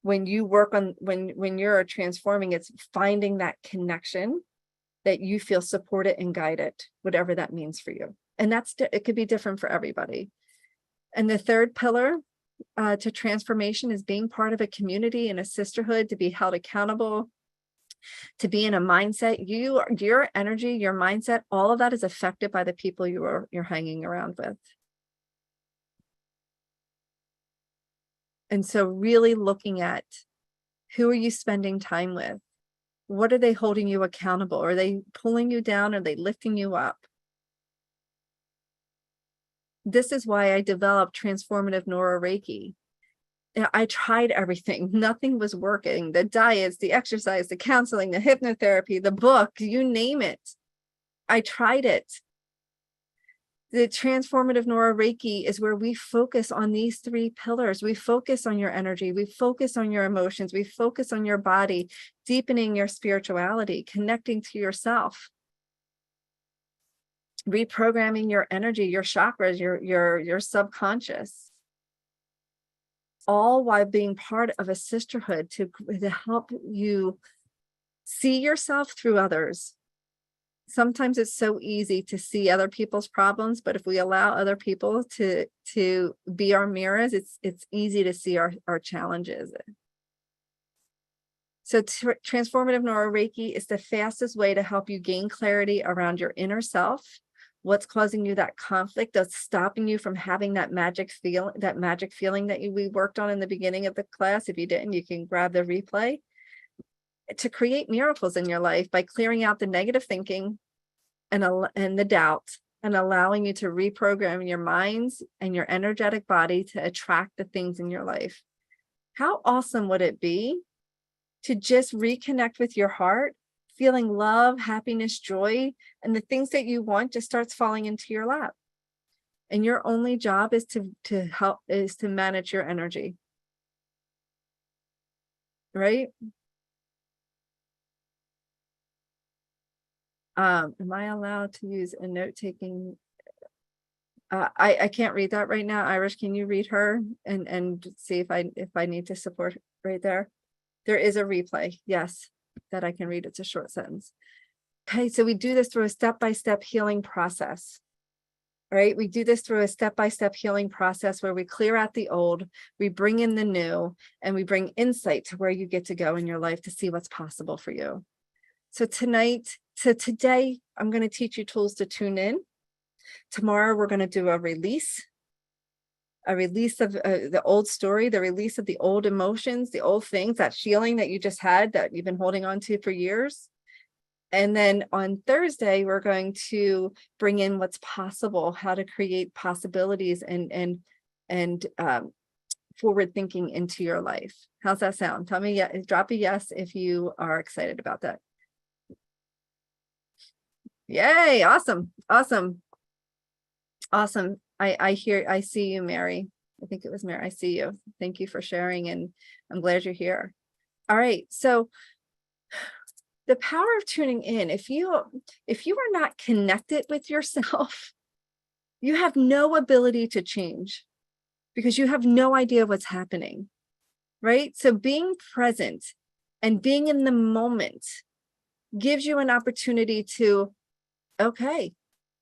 when you work on, when you're transforming, it's finding that connection that you feel supported and guided, whatever that means for you. And it could be different for everybody. And the third pillar to transformation is being part of a community and a sisterhood, to be held accountable, to be in a mindset. Your energy, your mindset, all of that is affected by the people you're hanging around with. And so really looking at, who are you spending time with? What are they holding you accountable? Are they pulling you down? Are they lifting you up? This is why I developed transformative neuro Reiki. I tried everything. Nothing was working. The diets, the exercise, the counseling, the hypnotherapy, the book, you name it. I tried it. The transformative neuro Reiki is where we focus on these 3 pillars. We focus on your energy. We focus on your emotions. We focus on your body, deepening your spirituality, connecting to yourself, reprogramming your energy, your chakras, your subconscious, all while being part of a sisterhood to help you see yourself through others. Sometimes it's so easy to see other people's problems, but if we allow other people to be our mirrors, it's easy to see our challenges. So transformative neuro Reiki is the fastest way to help you gain clarity around your inner self. What's causing you that conflict that's stopping you from having that magic feeling that we worked on in the beginning of the class. If you didn't, you can grab the replay. To create miracles in your life by clearing out the negative thinking, and the doubt, and allowing you to reprogram your minds and your energetic body to attract the things in your life. How awesome would it be to just reconnect with your heart, feeling love, happiness, joy, and the things that you want just starts falling into your lap. And your only job is to manage your energy. Right? Am I allowed to use a note-taking? I can't read that right now. Irish, can you read her and see if I need to support right there? There is a replay, yes, that I can read. It's a short sentence. Okay, so we do this through a step-by-step healing process. Right? We do this through a step-by-step healing process where we clear out the old, we bring in the new, and we bring insight to where you get to go in your life to see what's possible for you. So today, I'm going to teach you tools to tune in. Tomorrow, we're going to do a release of the old story, the release of the old emotions, the old things, that feeling that you just had that you've been holding on to for years. And then on Thursday, we're going to bring in what's possible, how to create possibilities and forward thinking into your life. How's that sound? Tell me, drop a yes if you are excited about that. Yay, awesome, awesome, awesome. I see you, Mary. I think it was Mary. I see you. Thank you for sharing, and I'm glad you're here. All right, so the power of tuning in, if you are not connected with yourself, you have no ability to change because you have no idea what's happening, right? So being present and being in the moment gives you an opportunity to, okay,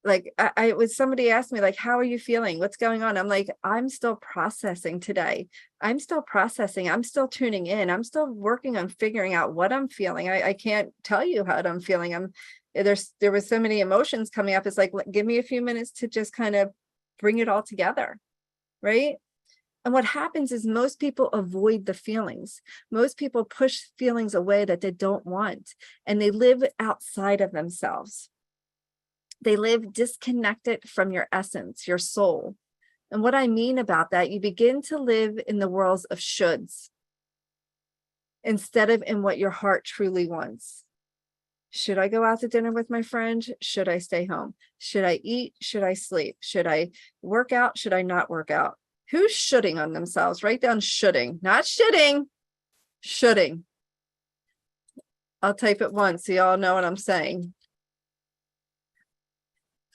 like I was, somebody asked me, like, how are you feeling? What's going on? I'm like, I'm still processing today. I'm still processing. I'm still tuning in. I'm still working on figuring out what I'm feeling. I can't tell you how I'm feeling. There was so many emotions coming up. It's like, give me a few minutes to just kind of bring it all together. Right. And what happens is most people avoid the feelings. Most people push feelings away that they don't want, and they live outside of themselves. They live disconnected from your essence, your soul. And what I mean about that, you begin to live in the worlds of shoulds instead of in what your heart truly wants. Should I go out to dinner with my friend? Should I stay home? Should I eat? Should I sleep? Should I work out? Should I not work out? Who's shoulding on themselves? Write down shoulding, not shitting, shoulding. I'll type it once so y'all know what I'm saying.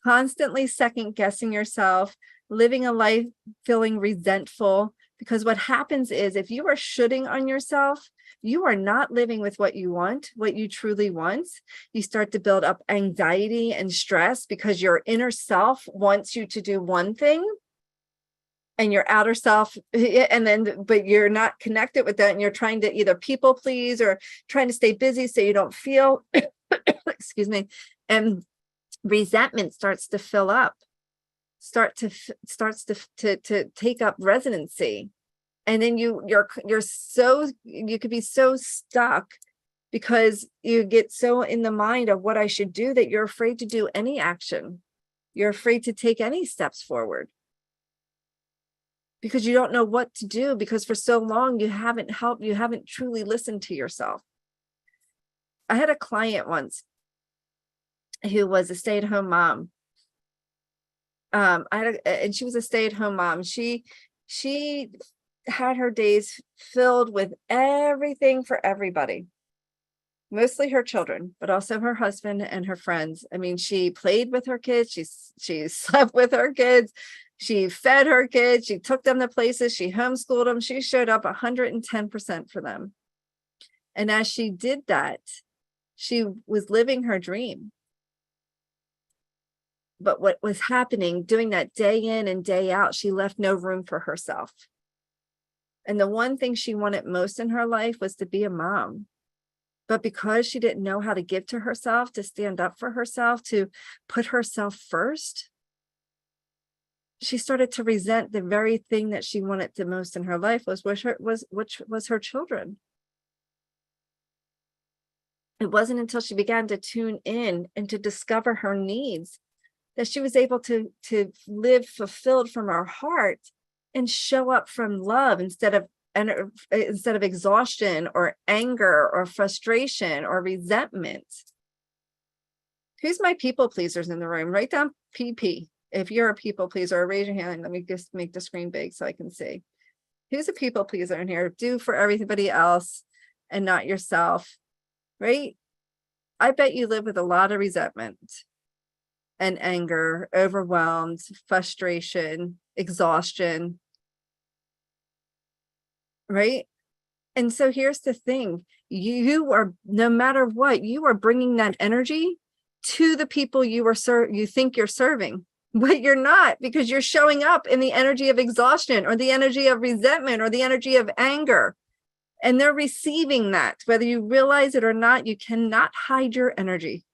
Constantly second guessing yourself, living a life feeling resentful, because what happens is if you are shoulding on yourself, you are not living with what you want, what you truly want. You start to build up anxiety and stress because your inner self wants you to do one thing and your outer self, but you're not connected with that, and you're trying to either people please or trying to stay busy so you don't feel, excuse me, and resentment starts to fill up, starts to take up residency. And then you could be so stuck because you get so in the mind of what I should do that you're afraid to do any action. You're afraid to take any steps forward because you don't know what to do, because for so long you haven't truly listened to yourself. I had a client who was a stay-at-home mom. And she was a stay-at-home mom. She had her days filled with everything for everybody, mostly her children, but also her husband and her friends. I mean, she played with her kids. She slept with her kids. She fed her kids. She took them to places. She homeschooled them. She showed up 110% for them. And as she did that, she was living her dream. But what was happening, doing that day in and day out, she left no room for herself. And the one thing she wanted most in her life was to be a mom. But because she didn't know how to give to herself, to stand up for herself, to put herself first, she started to resent the very thing that she wanted the most in her life, which was her children. It wasn't until she began to tune in and to discover her needs that she was able to live fulfilled from her heart and show up from love instead of exhaustion or anger or frustration or resentment. Who's my people pleasers in the room? Write down PP. If you're a people pleaser, or raise your hand. Let me just make the screen big so I can see. Who's a people pleaser in here? Do for everybody else and not yourself, right? I bet you live with a lot of resentment and anger, overwhelmed, frustration, exhaustion, right? And so here's the thing. You are, no matter what, you are bringing that energy to the people you think you're serving, but you're not, because you're showing up in the energy of exhaustion or the energy of resentment or the energy of anger. And they're receiving that, whether you realize it or not. You cannot hide your energy.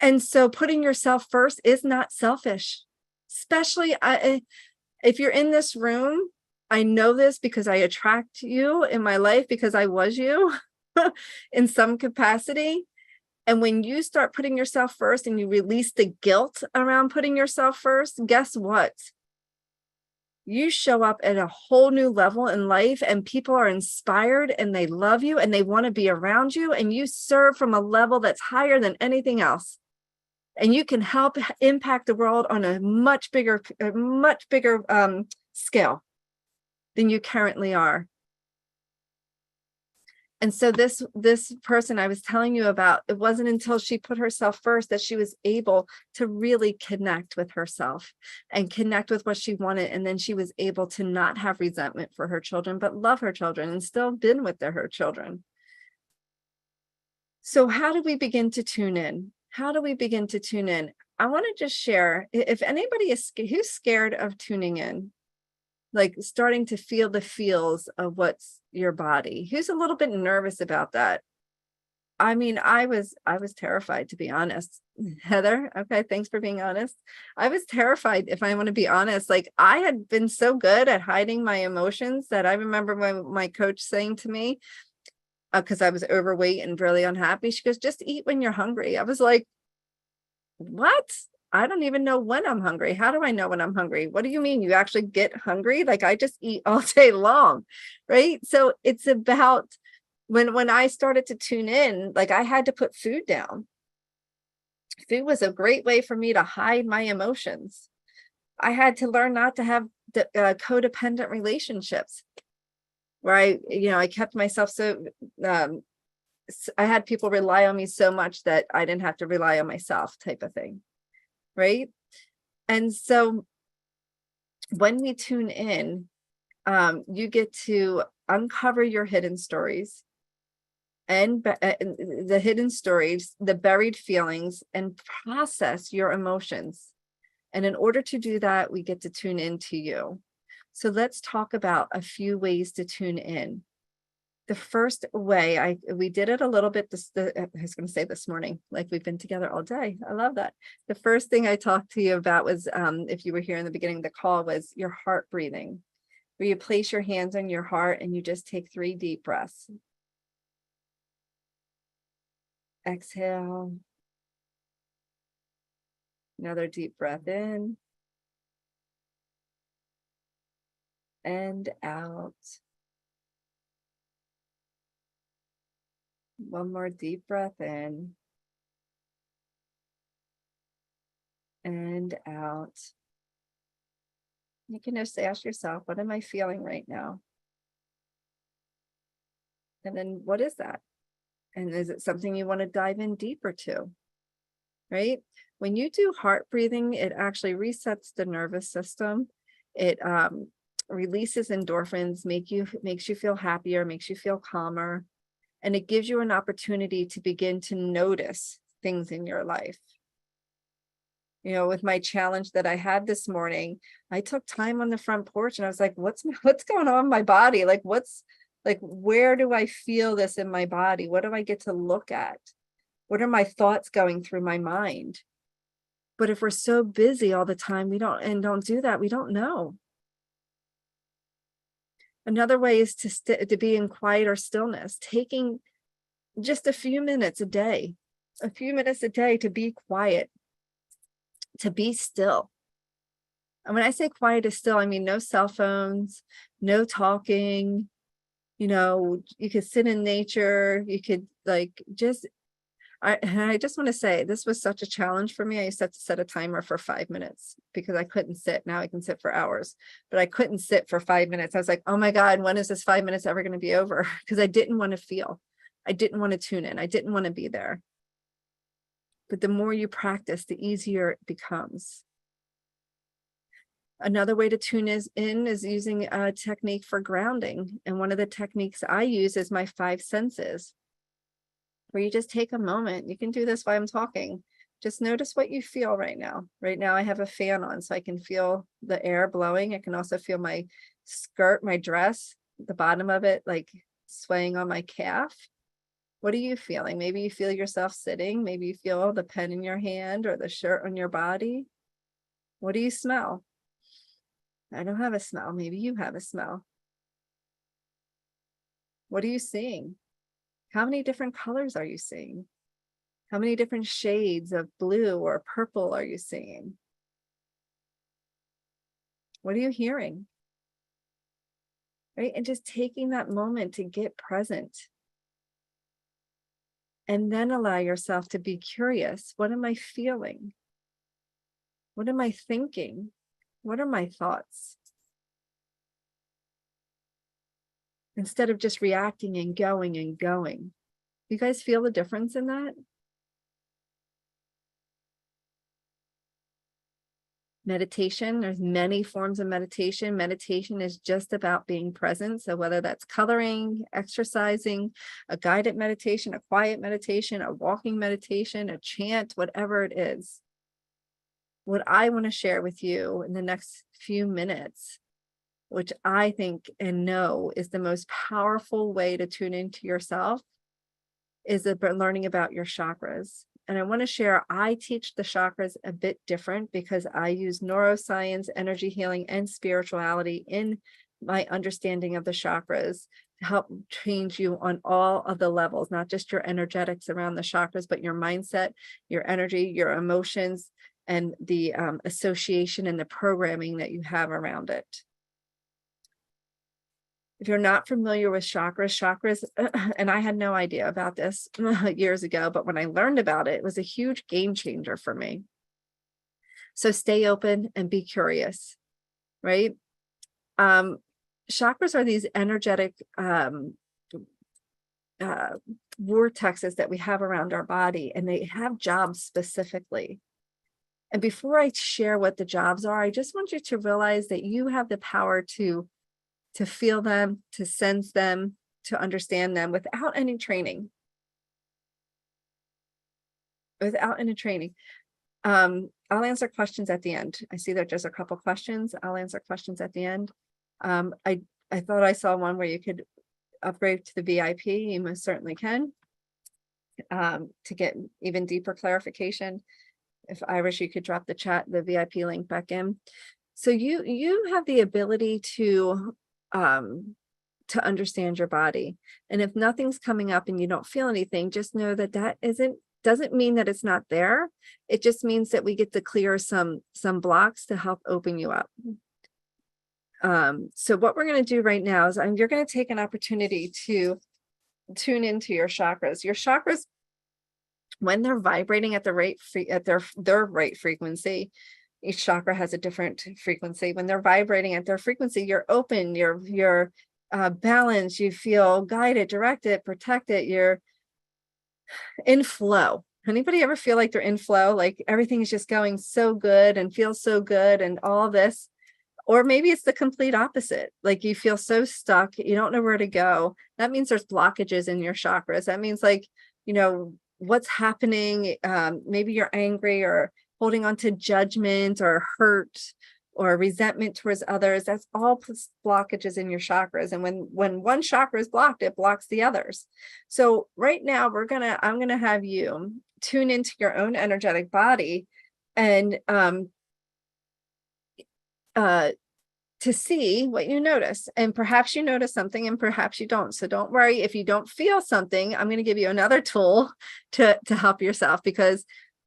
And so putting yourself first is not selfish, especially if you're in this room. I know this because I attract you in my life because I was you in some capacity. And when you start putting yourself first and you release the guilt around putting yourself first, guess what? You show up at a whole new level in life, and people are inspired and they love you and they want to be around you, and you serve from a level that's higher than anything else. And you can help impact the world on a much bigger scale than you currently are. And so this person I was telling you about, it wasn't until she put herself first that she was able to really connect with herself and connect with what she wanted. And then she was able to not have resentment for her children, but love her children and still been with her children. So how do we begin to tune in? How do we begin to tune in? I want to just share, if anybody is who's scared of tuning in, like starting to feel the feels of what's your body, who's a little bit nervous about that. I mean, I was terrified, to be honest. Heather, okay, thanks for being honest. I was terrified, if I want to be honest. Like, I had been so good at hiding my emotions that I remember my coach saying to me, because I was overweight and really unhappy, she goes, just eat when you're hungry. I was like, what? I don't even know when I'm hungry. How do I know when I'm hungry? What do you mean? You actually get hungry? Like, I just eat all day long, right? So it's about when I started to tune in, like, I had to put food down. Food was a great way for me to hide my emotions. I had to learn not to have codependent relationships where I kept myself so, I had people rely on me so much that I didn't have to rely on myself, type of thing. Right. And so when we tune in, you get to uncover your hidden stories and the hidden stories, the buried feelings, and process your emotions. And in order to do that, we get to tune into you. So let's talk about a few ways to tune in. The first way, we did it a little bit, I was going to say this morning, like we've been together all day. I love that. The first thing I talked to you about was, if you were here in the beginning of the call, was your heart breathing, where you place your hands on your heart and you just take 3 deep breaths. Exhale. Another deep breath in and out. One more deep breath in and out. You can just ask yourself, what am I feeling right now? And then what is that? And is it something you want to dive in deeper to? Right? When you do heart breathing, it actually resets the nervous system. It releases endorphins, makes you feel happier, makes you feel calmer. And it gives you an opportunity to begin to notice things in your life. With my challenge that I had this morning, I took time on the front porch and I was like, what's going on in my body? Like, where do I feel this in my body? What do I get to look at? What are my thoughts going through my mind? But if we're so busy all the time, we don't do that. We don't know. Another way is to be in quiet or stillness, taking just a few minutes a day to be quiet, to be still. And when I say quiet is still, I mean no cell phones, no talking. You could sit in nature. You could I just want to say this was such a challenge for me. I used to have to set a timer for 5 minutes because I couldn't sit. Now I can sit for hours, but I couldn't sit for 5 minutes. I was like, oh my God, when is this 5 minutes ever going to be over? Because I didn't want to feel. I didn't want to tune in. I didn't want to be there. But the more you practice, the easier it becomes. Another way to tune in is using a technique for grounding. And one of the techniques I use is my 5 senses, where you just take a moment. You can do this while I'm talking. Just notice what you feel right now. Right now, I have a fan on, so I can feel the air blowing. I can also feel my skirt, my dress, the bottom of it, like swaying on my calf. What are you feeling? Maybe you feel yourself sitting. Maybe you feel the pen in your hand or the shirt on your body. What do you smell? I don't have a smell. Maybe you have a smell. What are you seeing? How many different colors are you seeing? How many different shades of blue or purple are you seeing? What are you hearing? Right? And just taking that moment to get present. And then allow yourself to be curious. What am I feeling? What am I thinking? What are my thoughts? Instead of just reacting and going and going. You guys feel the difference in that? Meditation, there's many forms of meditation. Meditation is just about being present. So whether that's coloring, exercising, a guided meditation, a quiet meditation, a walking meditation, a chant, whatever it is. What I want to share with you in the next few minutes, which I think and know is the most powerful way to tune into yourself, is about learning about your chakras. And I want to share, I teach the chakras a bit different because I use neuroscience, energy healing, and spirituality in my understanding of the chakras to help change you on all of the levels, not just your energetics around the chakras, but your mindset, your energy, your emotions, and the association and the programming that you have around it. If you're not familiar with chakras, and I had no idea about this years ago, but when I learned about it, it was a huge game changer for me. So stay open and be curious, right? Chakras are these energetic vortexes that we have around our body, and they have jobs specifically. And before I share what the jobs are, I just want you to realize that you have the power to feel them, to sense them, to understand them without any training. Without any training. I'll answer questions at the end. I see that there's a couple questions. I'll answer questions at the end. I thought I saw one where you could upgrade to the VIP. You most certainly can, to get even deeper clarification. If Irish, you could drop the VIP link back in. So you have the ability to understand your body. And if nothing's coming up and you don't feel anything, just know that doesn't mean that it's not there. It just means that we get to clear some blocks to help open you up. So what we're going to do right now is you're going to take an opportunity to tune into your chakras. Your chakras, when they're vibrating at their rate frequency, each chakra has a different frequency. When they're vibrating at their frequency, you're open, you're balanced, you feel guided, directed, protected, you're in flow. Anybody ever feel like they're in flow? Like everything is just going so good and feels so good and all this? Or maybe it's the complete opposite. Like you feel so stuck, you don't know where to go. That means there's blockages in your chakras. That means what's happening. Maybe you're angry or holding on to judgment or hurt or resentment towards others. That's all blockages in your chakras. And when one chakra is blocked, it blocks the others. So right now I'm gonna have you tune into your own energetic body and to see what you notice. And perhaps you notice something and perhaps you don't. So don't worry if you don't feel something. I'm going to give you another tool to help yourself, because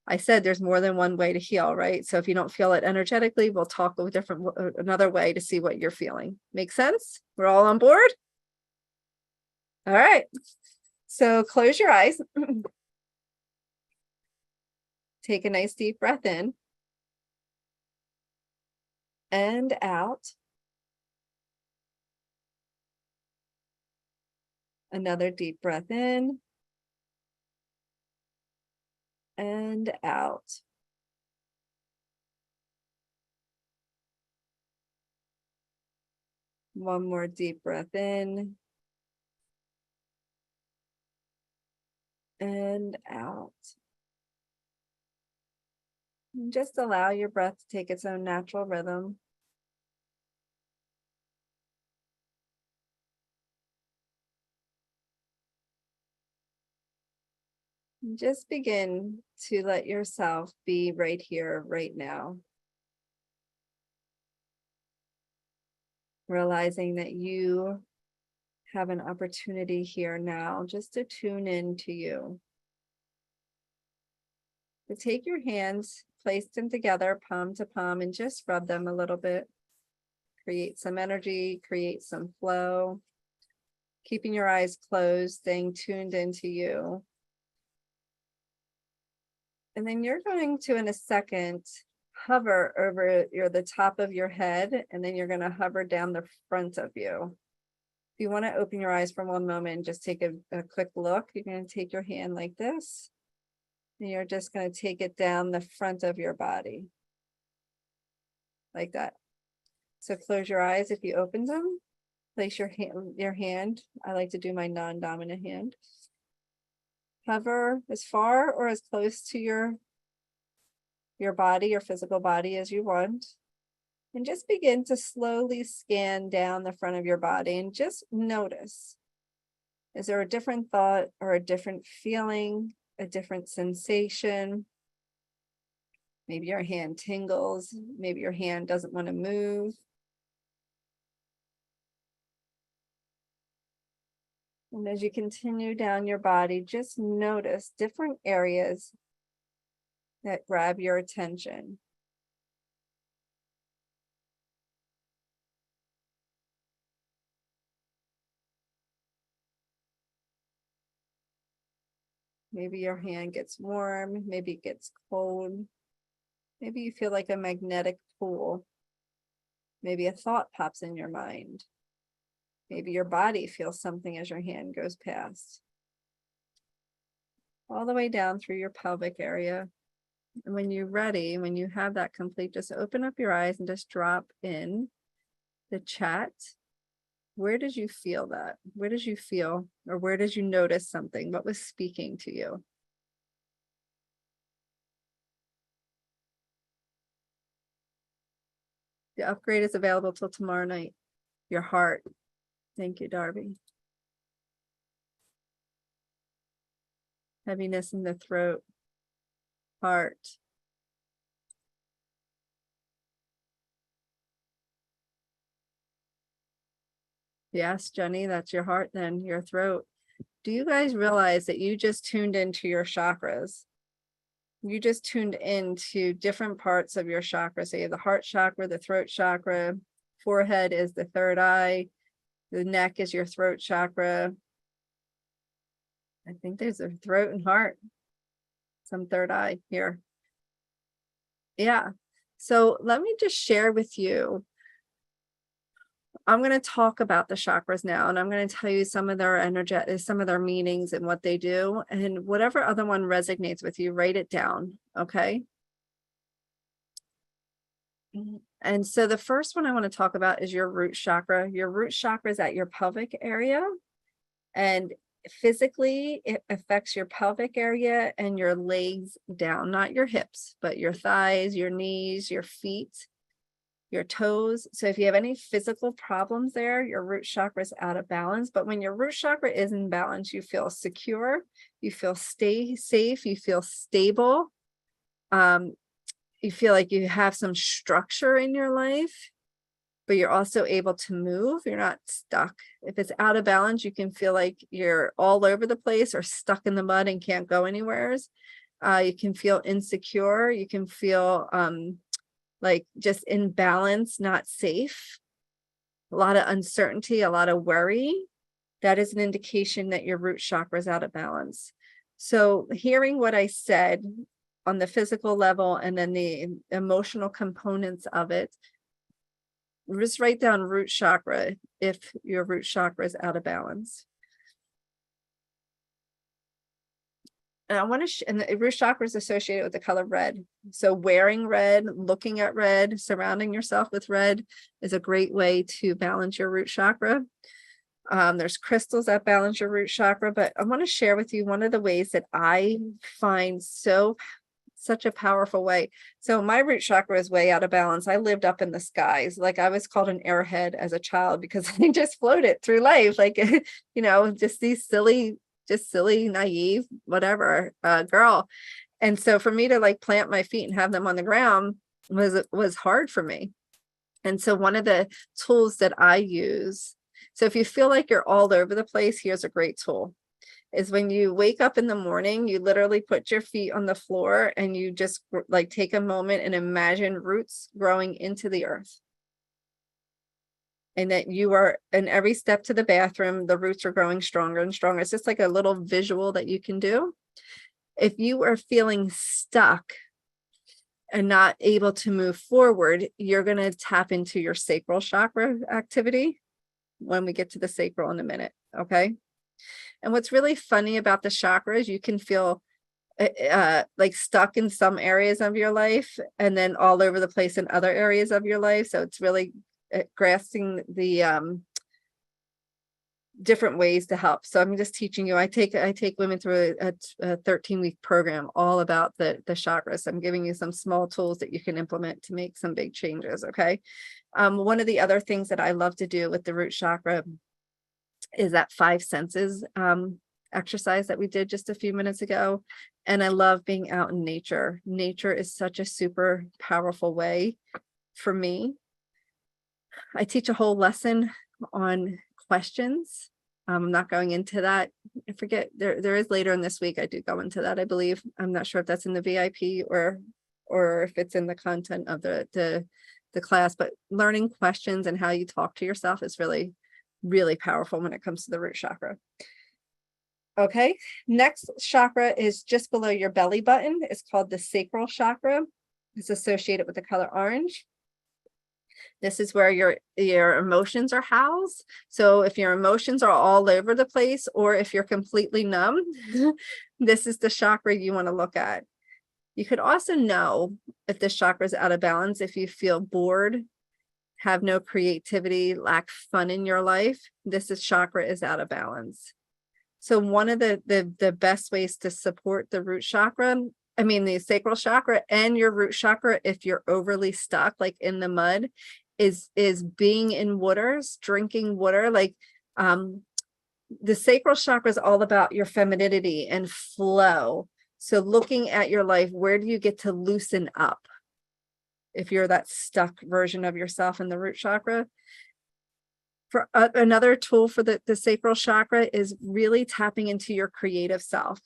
I said there's more than one way to heal, right? So if you don't feel it energetically, we'll talk a different another way to see what you're feeling. Make sense? We're all on board? All right. So close your eyes. Take a nice deep breath in and out. Another deep breath in and out. One more deep breath in and out. And just allow your breath to take its own natural rhythm. And just begin to let yourself be right here, right now. Realizing that you have an opportunity here now just to tune in to you. So take your hands, place them together, palm to palm, and just rub them a little bit. Create some energy, create some flow. Keeping your eyes closed, staying tuned into you. And then you're going to, in a second, hover over the top of your head, and then you're going to hover down the front of you. If you want to open your eyes for one moment and just take a quick look, you're going to take your hand like this, and you're just going to take it down the front of your body, like that. So close your eyes if you opened them. Place your hand. I like to do my non-dominant hand. Hover as far or as close to your body, your physical body, as you want. And just begin to slowly scan down the front of your body and just notice. Is there a different thought or a different feeling, a different sensation? Maybe your hand tingles. Maybe your hand doesn't want to move. And as you continue down your body, just notice different areas that grab your attention. Maybe your hand gets warm, maybe it gets cold. Maybe you feel like a magnetic pull. Maybe a thought pops in your mind. Maybe your body feels something as your hand goes past. All the way down through your pelvic area. And when you're ready, when you have that complete, just open up your eyes and just drop in the chat. Where did you feel that? Where did you feel, or where did you notice something? What was speaking to you? The upgrade is available till tomorrow night. Your heart. Thank you, Darby. Heaviness in the throat. Heart. Yes, Jenny, that's your heart then, your throat. Do you guys realize that you just tuned into your chakras? You just tuned into different parts of your chakra. So you have the heart chakra, the throat chakra, forehead is the third eye, the neck is your throat chakra. I think there's a throat and heart, some third eye here. Yeah. So let me just share with you. I'm going to talk about the chakras now, and I'm going to tell you some of their energy, some of their meanings and what they do, and whatever other one resonates with you, write it down. Okay. And so the first one I want to talk about is your root chakra. Your root chakra is at your pelvic area, and physically it affects your pelvic area and your legs down, not your hips, but your thighs, your knees, your feet, your toes. So if you have any physical problems there, your root chakra is out of balance. But when your root chakra is in balance, you feel secure, you feel safe, you feel stable. You feel like you have some structure in your life. but you're also able to move. You're not stuck. If it's out of balance, you can feel like you're all over the place or stuck in the mud and can't go anywhere. You can feel insecure. You can feel like just in balance, not safe, a lot of uncertainty, a lot of worry. That is an indication that your root chakra is out of balance. So hearing what I said on the physical level and then the emotional components of it, just write down root chakra if your root chakra is out of balance. And I want to, and the root chakra is associated with the color red. So wearing red, looking at red, surrounding yourself with red is a great way to balance your root chakra. There's crystals that balance your root chakra, but I want to share with you one of the ways that I find such a powerful way. So my root chakra is way out of balance. I lived up in the skies. Like I was called an airhead as a child because I just floated through life. Like, just these silly, naive, whatever, girl. And so for me to like plant my feet and have them on the ground was hard for me. And so one of the tools that I use, so if you feel like you're all over the place, here's a great tool, is when you wake up in the morning, you literally put your feet on the floor and you just like take a moment and imagine roots growing into the earth. And that you are in every step to the bathroom, the roots are growing stronger and stronger. It's just like a little visual that you can do. If you are feeling stuck and not able to move forward, you're going to tap into your sacral chakra activity when we get to the sacral in a minute. Okay. And what's really funny about the chakras, you can feel like stuck in some areas of your life and then all over the place in other areas of your life. So it's really grasping the different ways to help. So I'm just teaching you. I take women through a 13-week program all about the chakras. I'm giving you some small tools that you can implement to make some big changes. Okay. One of the other things that I love to do with the root chakra is that 5 senses exercise that we did just a few minutes ago. And I love being out in nature. Nature is such a super powerful way for me. I teach a whole lesson on questions. I'm not going into that. I forget, there is later in this week, I do go into that, I believe. I'm not sure if that's in the VIP or if it's in the content of the class, but learning questions and how you talk to yourself is really, really powerful when it comes to the root chakra. Okay, next chakra is just below your belly button. It's called the sacral chakra. It's associated with the color orange. This is where your emotions are housed. So if your emotions are all over the place, or if you're completely numb, this is the chakra you want to look at. You could also know if this chakra is out of balance if you feel bored, have no creativity, lack fun in your life. This chakra is out of balance. So one of the best ways to support the root chakra, the sacral chakra and your root chakra, if you're overly stuck, like in the mud, is being in waters, drinking water. Like the sacral chakra is all about your femininity and flow. So looking at your life, where do you get to loosen up? If you're that stuck version of yourself in the root chakra. For another tool for the sacral chakra is really tapping into your creative self.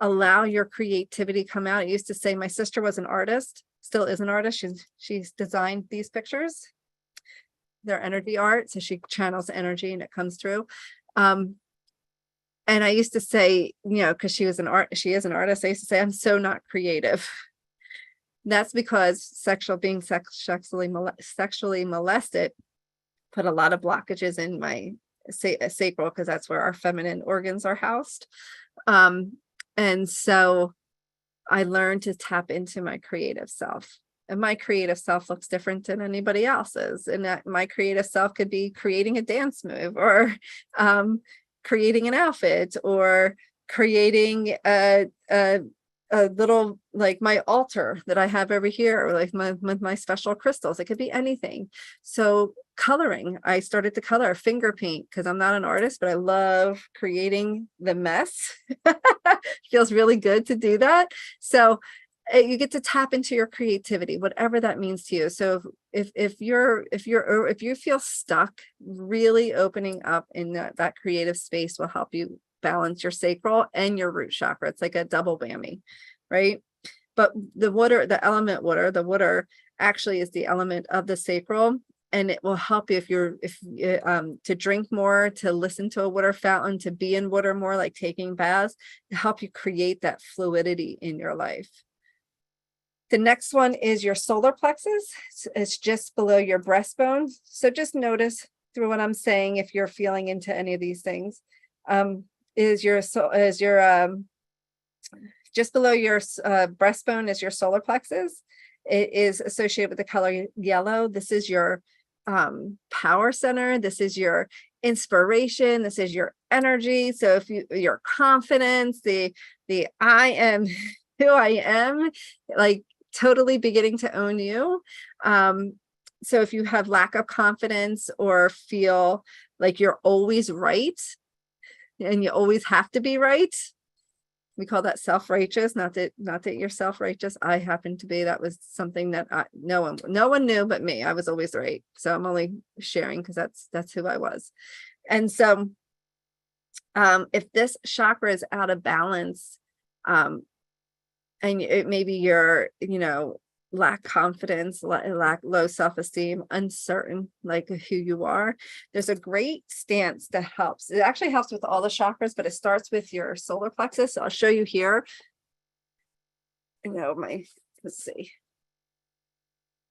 Allow your creativity come out. I used to say my sister was an artist, still is an artist. She's designed these pictures. They're energy art, so she channels energy and it comes through. And I used to say, because she is an artist, I used to say, I'm so not creative. That's because being sexually molested put a lot of blockages in my sacral, because that's where our feminine organs are housed. And so I learned to tap into my creative self. And my creative self looks different than anybody else's. And that my creative self could be creating a dance move, or creating an outfit, or creating a little, like my altar that I have over here, or like my special crystals. It could be anything. So coloring, I started to color, finger paint, because I'm not an artist, but I love creating the mess. Feels really good to do that. So you get to tap into your creativity, whatever that means to you. So if you feel stuck, really opening up in that creative space will help you balance your sacral and your root chakra. It's like a double whammy, right? But the the water actually is the element of the sacral, and it will help you to drink more, to listen to a water fountain, to be in water more, like taking baths, to help you create that fluidity in your life. The next one is your solar plexus. It's just below your breastbone. So just notice through what I'm saying, if you're feeling into any of these things, just below your breastbone is your solar plexus. It is associated with the color yellow. This is your power center. This is your inspiration. This is your energy. So if your confidence, the I am who I am, like totally beginning to own you. So if you have lack of confidence or feel like you're always right and you always have to be right, we call that self-righteous. Not that you're self-righteous. I happen to be. That was something that no one knew but me. I was always right. So I'm only sharing because that's who I was. And so if this chakra is out of balance, and it maybe you're, lack confidence, lack low self-esteem, uncertain, like who you are, there's a great stance that helps. It actually helps with all the chakras, but it starts with your solar plexus. So I'll show you here. Let's see.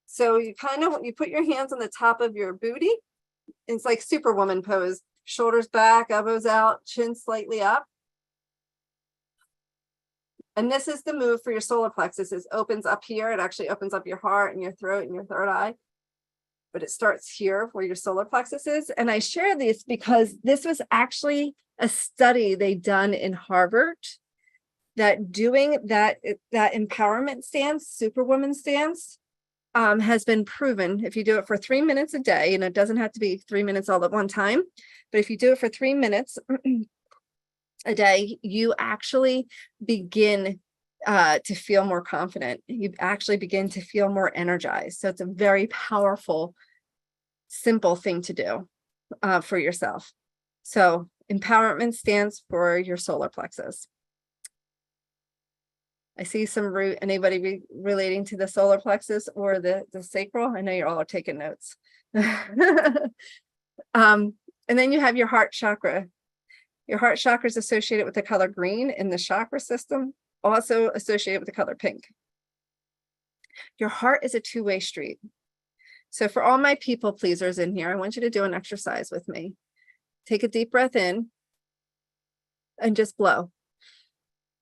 So you put your hands on the top of your booty. It's like Superwoman pose, shoulders back, elbows out, chin slightly up. And this is the move for your solar plexus. It opens up here. It actually opens up your heart and your throat and your third eye. But it starts here where your solar plexus is. And I share this because this was actually a study they done in Harvard, that doing that empowerment stance, Superwoman stance, has been proven. If you do it for 3 minutes a day, and it doesn't have to be 3 minutes all at one time, but if you do it for 3 minutes a day, you actually begin to feel more confident. You actually begin to feel more energized. So it's a very powerful, simple thing to do for yourself. So empowerment stands for your solar plexus. I see some root. Anybody relating to the solar plexus or the sacral? I know you're all taking notes. And then you have your heart chakra. Your heart chakra is associated with the color green in the chakra system, also associated with the color pink. Your heart is a two-way street. So for all my people pleasers in here, I want you to do an exercise with me. Take a deep breath in and just blow.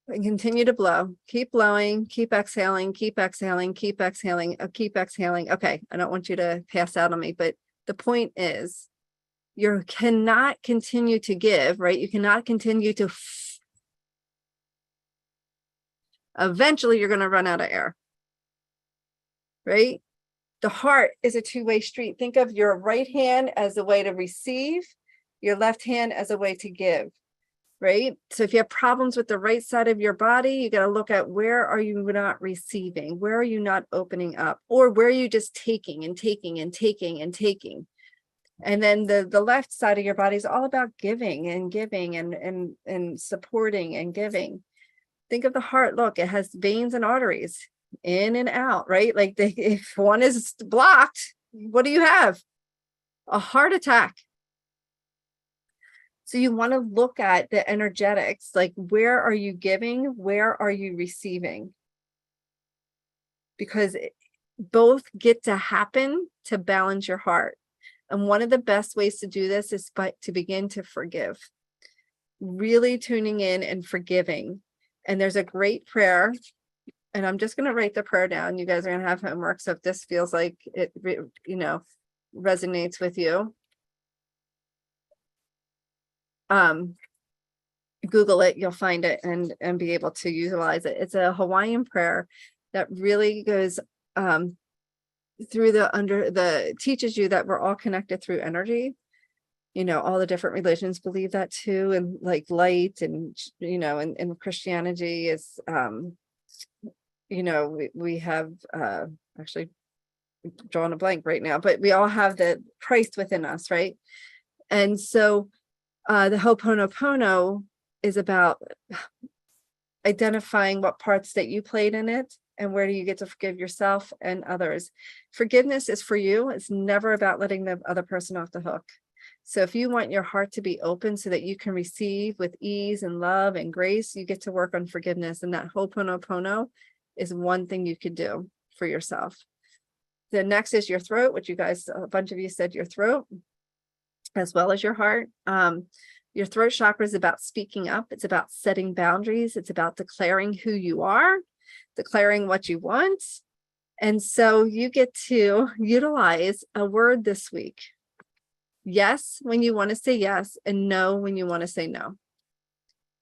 And continue to blow. Keep blowing, keep exhaling, keep exhaling, keep exhaling, keep exhaling. Okay, I don't want you to pass out on me, but the point is, you cannot continue to give, right? You cannot continue to. Eventually, you're going to run out of air, right? The heart is a two-way street. Think of your right hand as a way to receive, your left hand as a way to give, right? So if you have problems with the right side of your body, you got to look at where are you not receiving? Where are you not opening up? Or where are you just taking and taking and taking and taking? And then the left side of your body is all about giving and giving and supporting and giving. Think of the heart. Look, it has veins and arteries in and out, right? Like if one is blocked, what do you have? A heart attack. So you want to look at the energetics, like where are you giving? Where are you receiving? Because both get to happen to balance your heart. And one of the best ways to do this is to begin to forgive, really tuning in and forgiving. And there's a great prayer, and I'm just going to write the prayer down. You guys are going to have homework. So if this feels like it, resonates with you, Google it, you'll find it and be able to utilize it. It's a Hawaiian prayer that really goes through teaches you that we're all connected through energy. All the different religions believe that too, and like light and and Christianity is we have actually drawing a blank right now, but we all have the Christ within us, right? And so the Ho'oponopono is about identifying what parts that you played in it and where do you get to forgive yourself and others. Forgiveness is for you. It's never about letting the other person off the hook. So if you want your heart to be open so that you can receive with ease and love and grace, you get to work on forgiveness. And that Ho'oponopono is one thing you could do for yourself. The next is your throat, which you guys, a bunch of you said your throat, as well as your heart. Your throat chakra is about speaking up. It's about setting boundaries. It's about declaring who you are, declaring what you want. And so you get to utilize a word this week. Yes, when you want to say yes, and no, when you want to say no.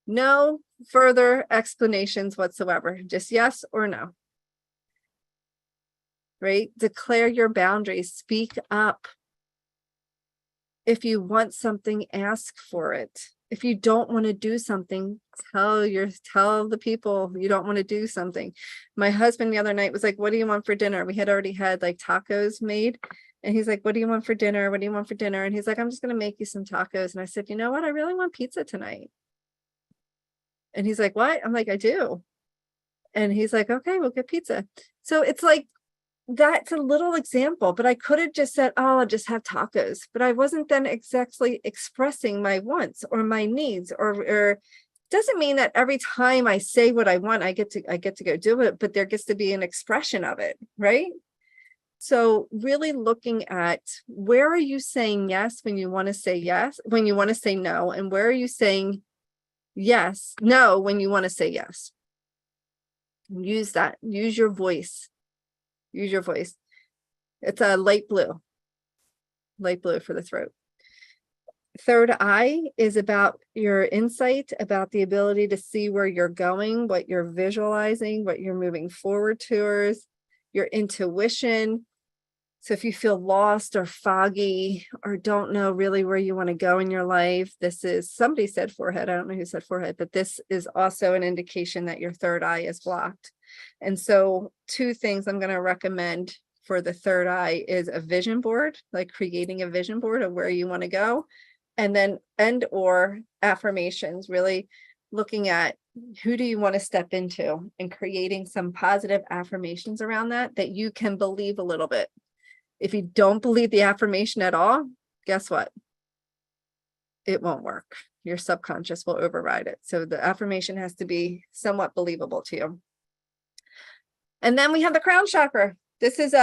No further explanations whatsoever, just yes or no. Right? Declare your boundaries, speak up. If you want something, ask for it. If you don't want to do something, tell the people you don't want to do something. My husband the other night was like, "What do you want for dinner?" We had already had like tacos made. And he's like, "What do you want for dinner? What do you want for dinner?" And he's like, "I'm just going to make you some tacos." And I said, "You know what? I really want pizza tonight." And he's like, "What?" I'm like, "I do." And he's like, "Okay, we'll get pizza." So it's like, that's a little example, but I could have just said, "Oh, I'll just have tacos." But I wasn't then exactly expressing my wants or my needs, or doesn't mean that every time I say what I want, I get to go do it, but there gets to be an expression of it, right? So really looking at, where are you saying yes when you want to say yes, when you want to say no, and where are you saying no when you want to say yes? Use that. Use your voice. Use your voice. It's a light blue for the throat. Third eye is about your insight, about the ability to see where you're going, what you're visualizing, what you're moving forward towards, your intuition. So if you feel lost or foggy or don't know really where you want to go in your life, this is, somebody said forehead. I don't know who said forehead, but this is also an indication that your third eye is blocked. And so 2 things I'm going to recommend for the third eye is a vision board, like creating a vision board of where you want to go, or affirmations, really looking at who do you want to step into and creating some positive affirmations around that you can believe a little bit. If you don't believe the affirmation at all, guess what? It won't work. Your subconscious will override it. So the affirmation has to be somewhat believable to you. And then we have the crown chakra. This is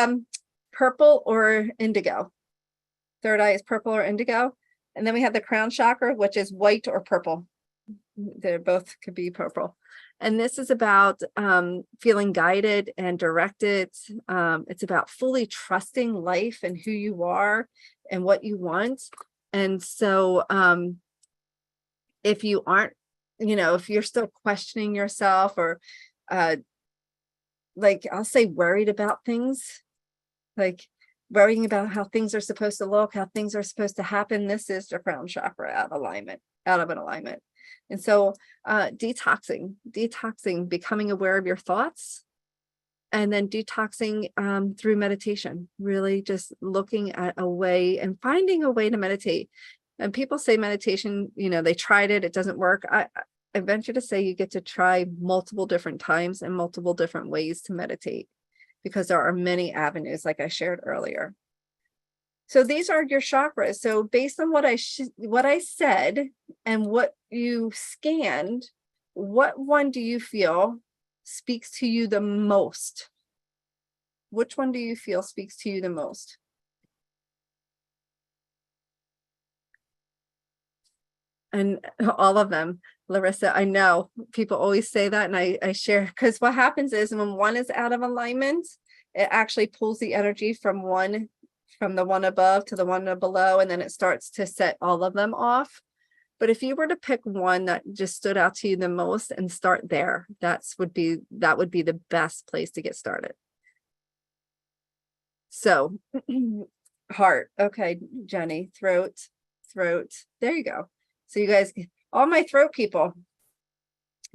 purple or indigo. Third eye is purple or indigo. And then we have the crown chakra, which is white or purple. They both could be purple. And this is about feeling guided and directed. It's about fully trusting life and who you are and what you want. And so if you aren't, if you're still questioning yourself, or like I'll say worried about things, like worrying about how things are supposed to look, how things are supposed to happen, this is the crown chakra out of an alignment. And so detoxing, becoming aware of your thoughts, and then detoxing through meditation, really just looking at a way and finding a way to meditate. And people say meditation, they tried it doesn't work. I venture to say you get to try multiple different times and multiple different ways to meditate, because there are many avenues, like I shared earlier. So these are your chakras. So based on what I said and what you scanned, what one do you feel speaks to you the most? Which one do you feel speaks to you the most? And all of them, Larissa, I know people always say that, and I share, because what happens is when one is out of alignment, it actually pulls the energy from the one above to the one below, and then it starts to set all of them off. But if you were to pick one that just stood out to you the most and start there, that would be the best place to get started. So heart. Okay, Jenny, throat. There you go. So you guys, all my throat people,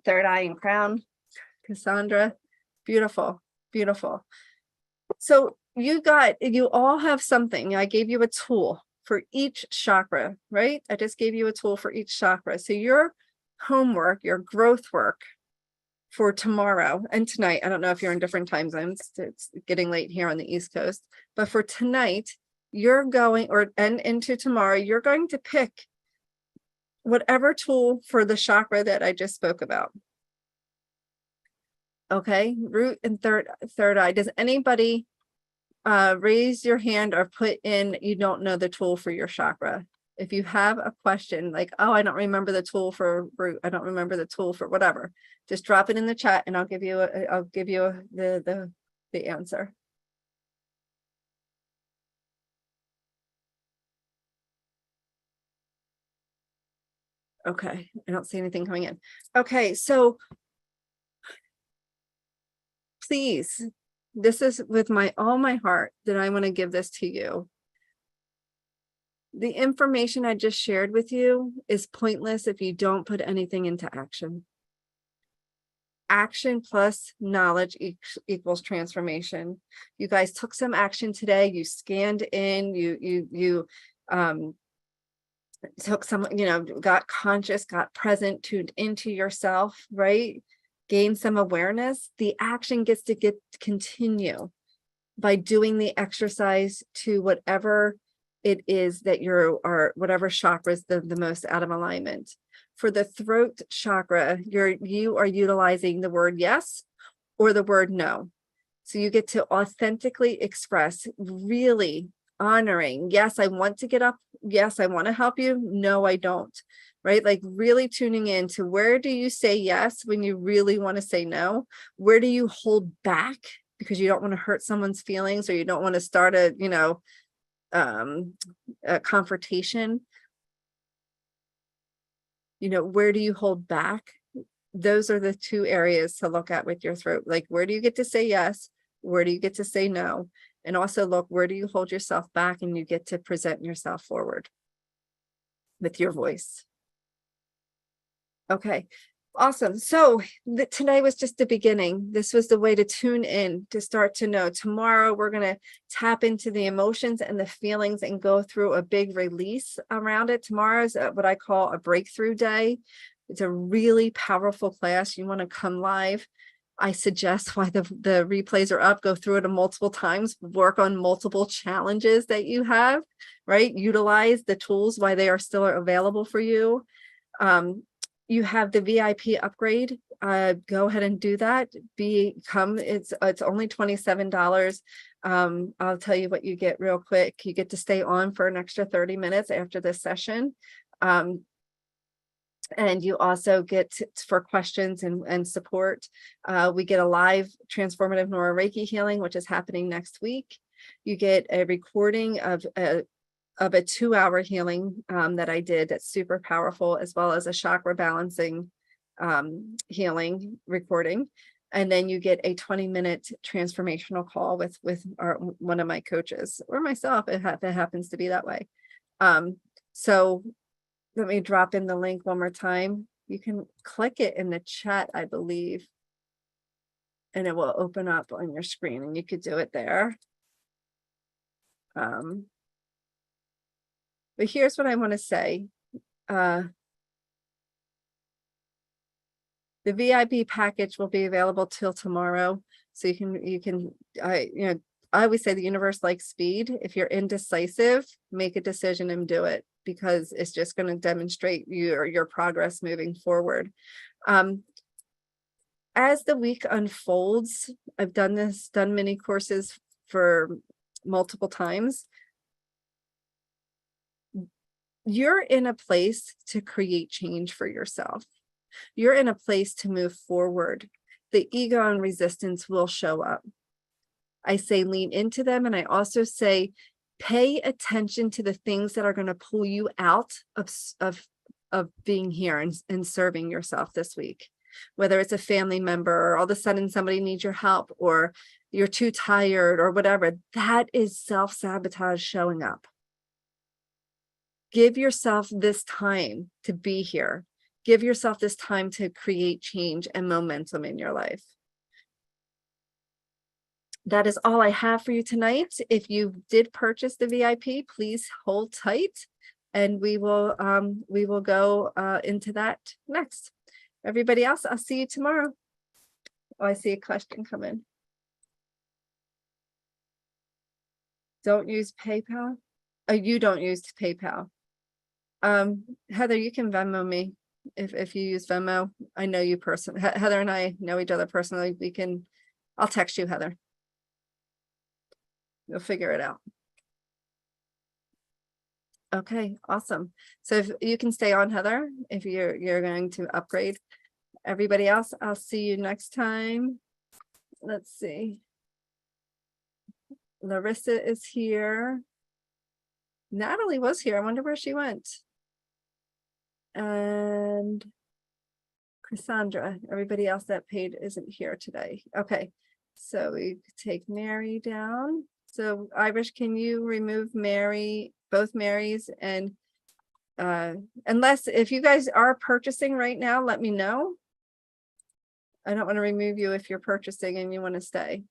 third eye and crown, Cassandra, Beautiful. Beautiful. So you all have something. I gave you a tool for each chakra, right? I just gave you a tool for each chakra. So your homework, your growth work for tomorrow and tonight, I don't know if you're in different time zones, it's getting late here on the East Coast, but for tonight, you're going, and into tomorrow, you're going to pick whatever tool for the chakra that I just spoke about. Okay, root and third eye. Does anybody raise your hand or put in you don't know the tool for your chakra? If you have a question like, oh, I don't remember the tool for root, I don't remember the tool for whatever, just drop it in the chat and I'll give you the answer. Okay, I don't see anything coming in. Okay, so please, this is with all my heart that I want to give this to you. The information I just shared with you is pointless if you don't put anything into action. Action plus knowledge equals transformation. You guys took some action today. You scanned in, you took some, got conscious, got present, tuned into yourself, right? Gain some awareness. The action gets to continue by doing the exercise to whatever it is that whatever chakra is the most out of alignment. For the throat chakra, you are utilizing the word yes or the word no. So you get to authentically express, really honoring, yes, I want to get up. Yes, I want to help you. No, I don't. Right? Like really tuning in to where do you say yes when you really want to say no? Where do you hold back because you don't want to hurt someone's feelings or you don't want to start a confrontation? Where do you hold back? Those are the two areas to look at with your throat. Like, where do you get to say yes? Where do you get to say no? And also look, where do you hold yourself back and you get to present yourself forward with your voice? Okay, awesome. So today was just the beginning. This was the way to tune in, to start to know. Tomorrow, we're going to tap into the emotions and the feelings and go through a big release around it. Tomorrow is what I call a breakthrough day. It's a really powerful class. You want to come live. I suggest why the replays are up, go through it multiple times, work on multiple challenges that you have, right? Utilize the tools while they are still available for you. You have the VIP upgrade. Go ahead and do that. It's only $27. I'll tell you what you get real quick. You get to stay on for an extra 30 minutes after this session. And you also get for questions and support. We get a live transformative Nora Reiki healing, which is happening next week. You get a recording of a 2-hour healing that I did that's super powerful, as well as a chakra balancing healing recording. And then you get a 20-minute transformational call with one of my coaches or myself, if it happens to be that way. So let me drop in the link one more time. You can click it in the chat, I believe, and it will open up on your screen and you could do it there. But here's what I want to say. The VIP package will be available till tomorrow. So I always say the universe likes speed. If you're indecisive, make a decision and do it, because it's just going to demonstrate your progress moving forward. As the week unfolds, I've done many courses for multiple times. You're in a place to create change for yourself. You're in a place to move forward. The ego and resistance will show up. I say lean into them, and I also say pay attention to the things that are going to pull you out of being here and serving yourself this week. Whether it's a family member or all of a sudden somebody needs your help or you're too tired or whatever, that is self-sabotage showing up. Give yourself this time to be here. Give yourself this time to create change and momentum in your life. that is all I have for you tonight. If you did purchase the VIP, please hold tight, and we will go into that next. Everybody else, I'll see you tomorrow. Oh, I see a question come in. Don't use PayPal. Oh, you don't use PayPal. Heather, you can Venmo me if you use Venmo. I know you personally. Heather and I know each other personally. I'll text you, Heather. You'll figure it out. Okay, awesome. So if you can stay on, Heather, if you're going to upgrade. Everybody else, I'll see you next time. Let's see. Larissa is here. Natalie was here. I wonder where she went. And Cassandra, everybody else that paid isn't here today. Okay, so we take Mary down. So Irish, can you remove Mary, both Marys, and unless if you guys are purchasing right now, let me know. I don't want to remove you if you're purchasing and you want to stay.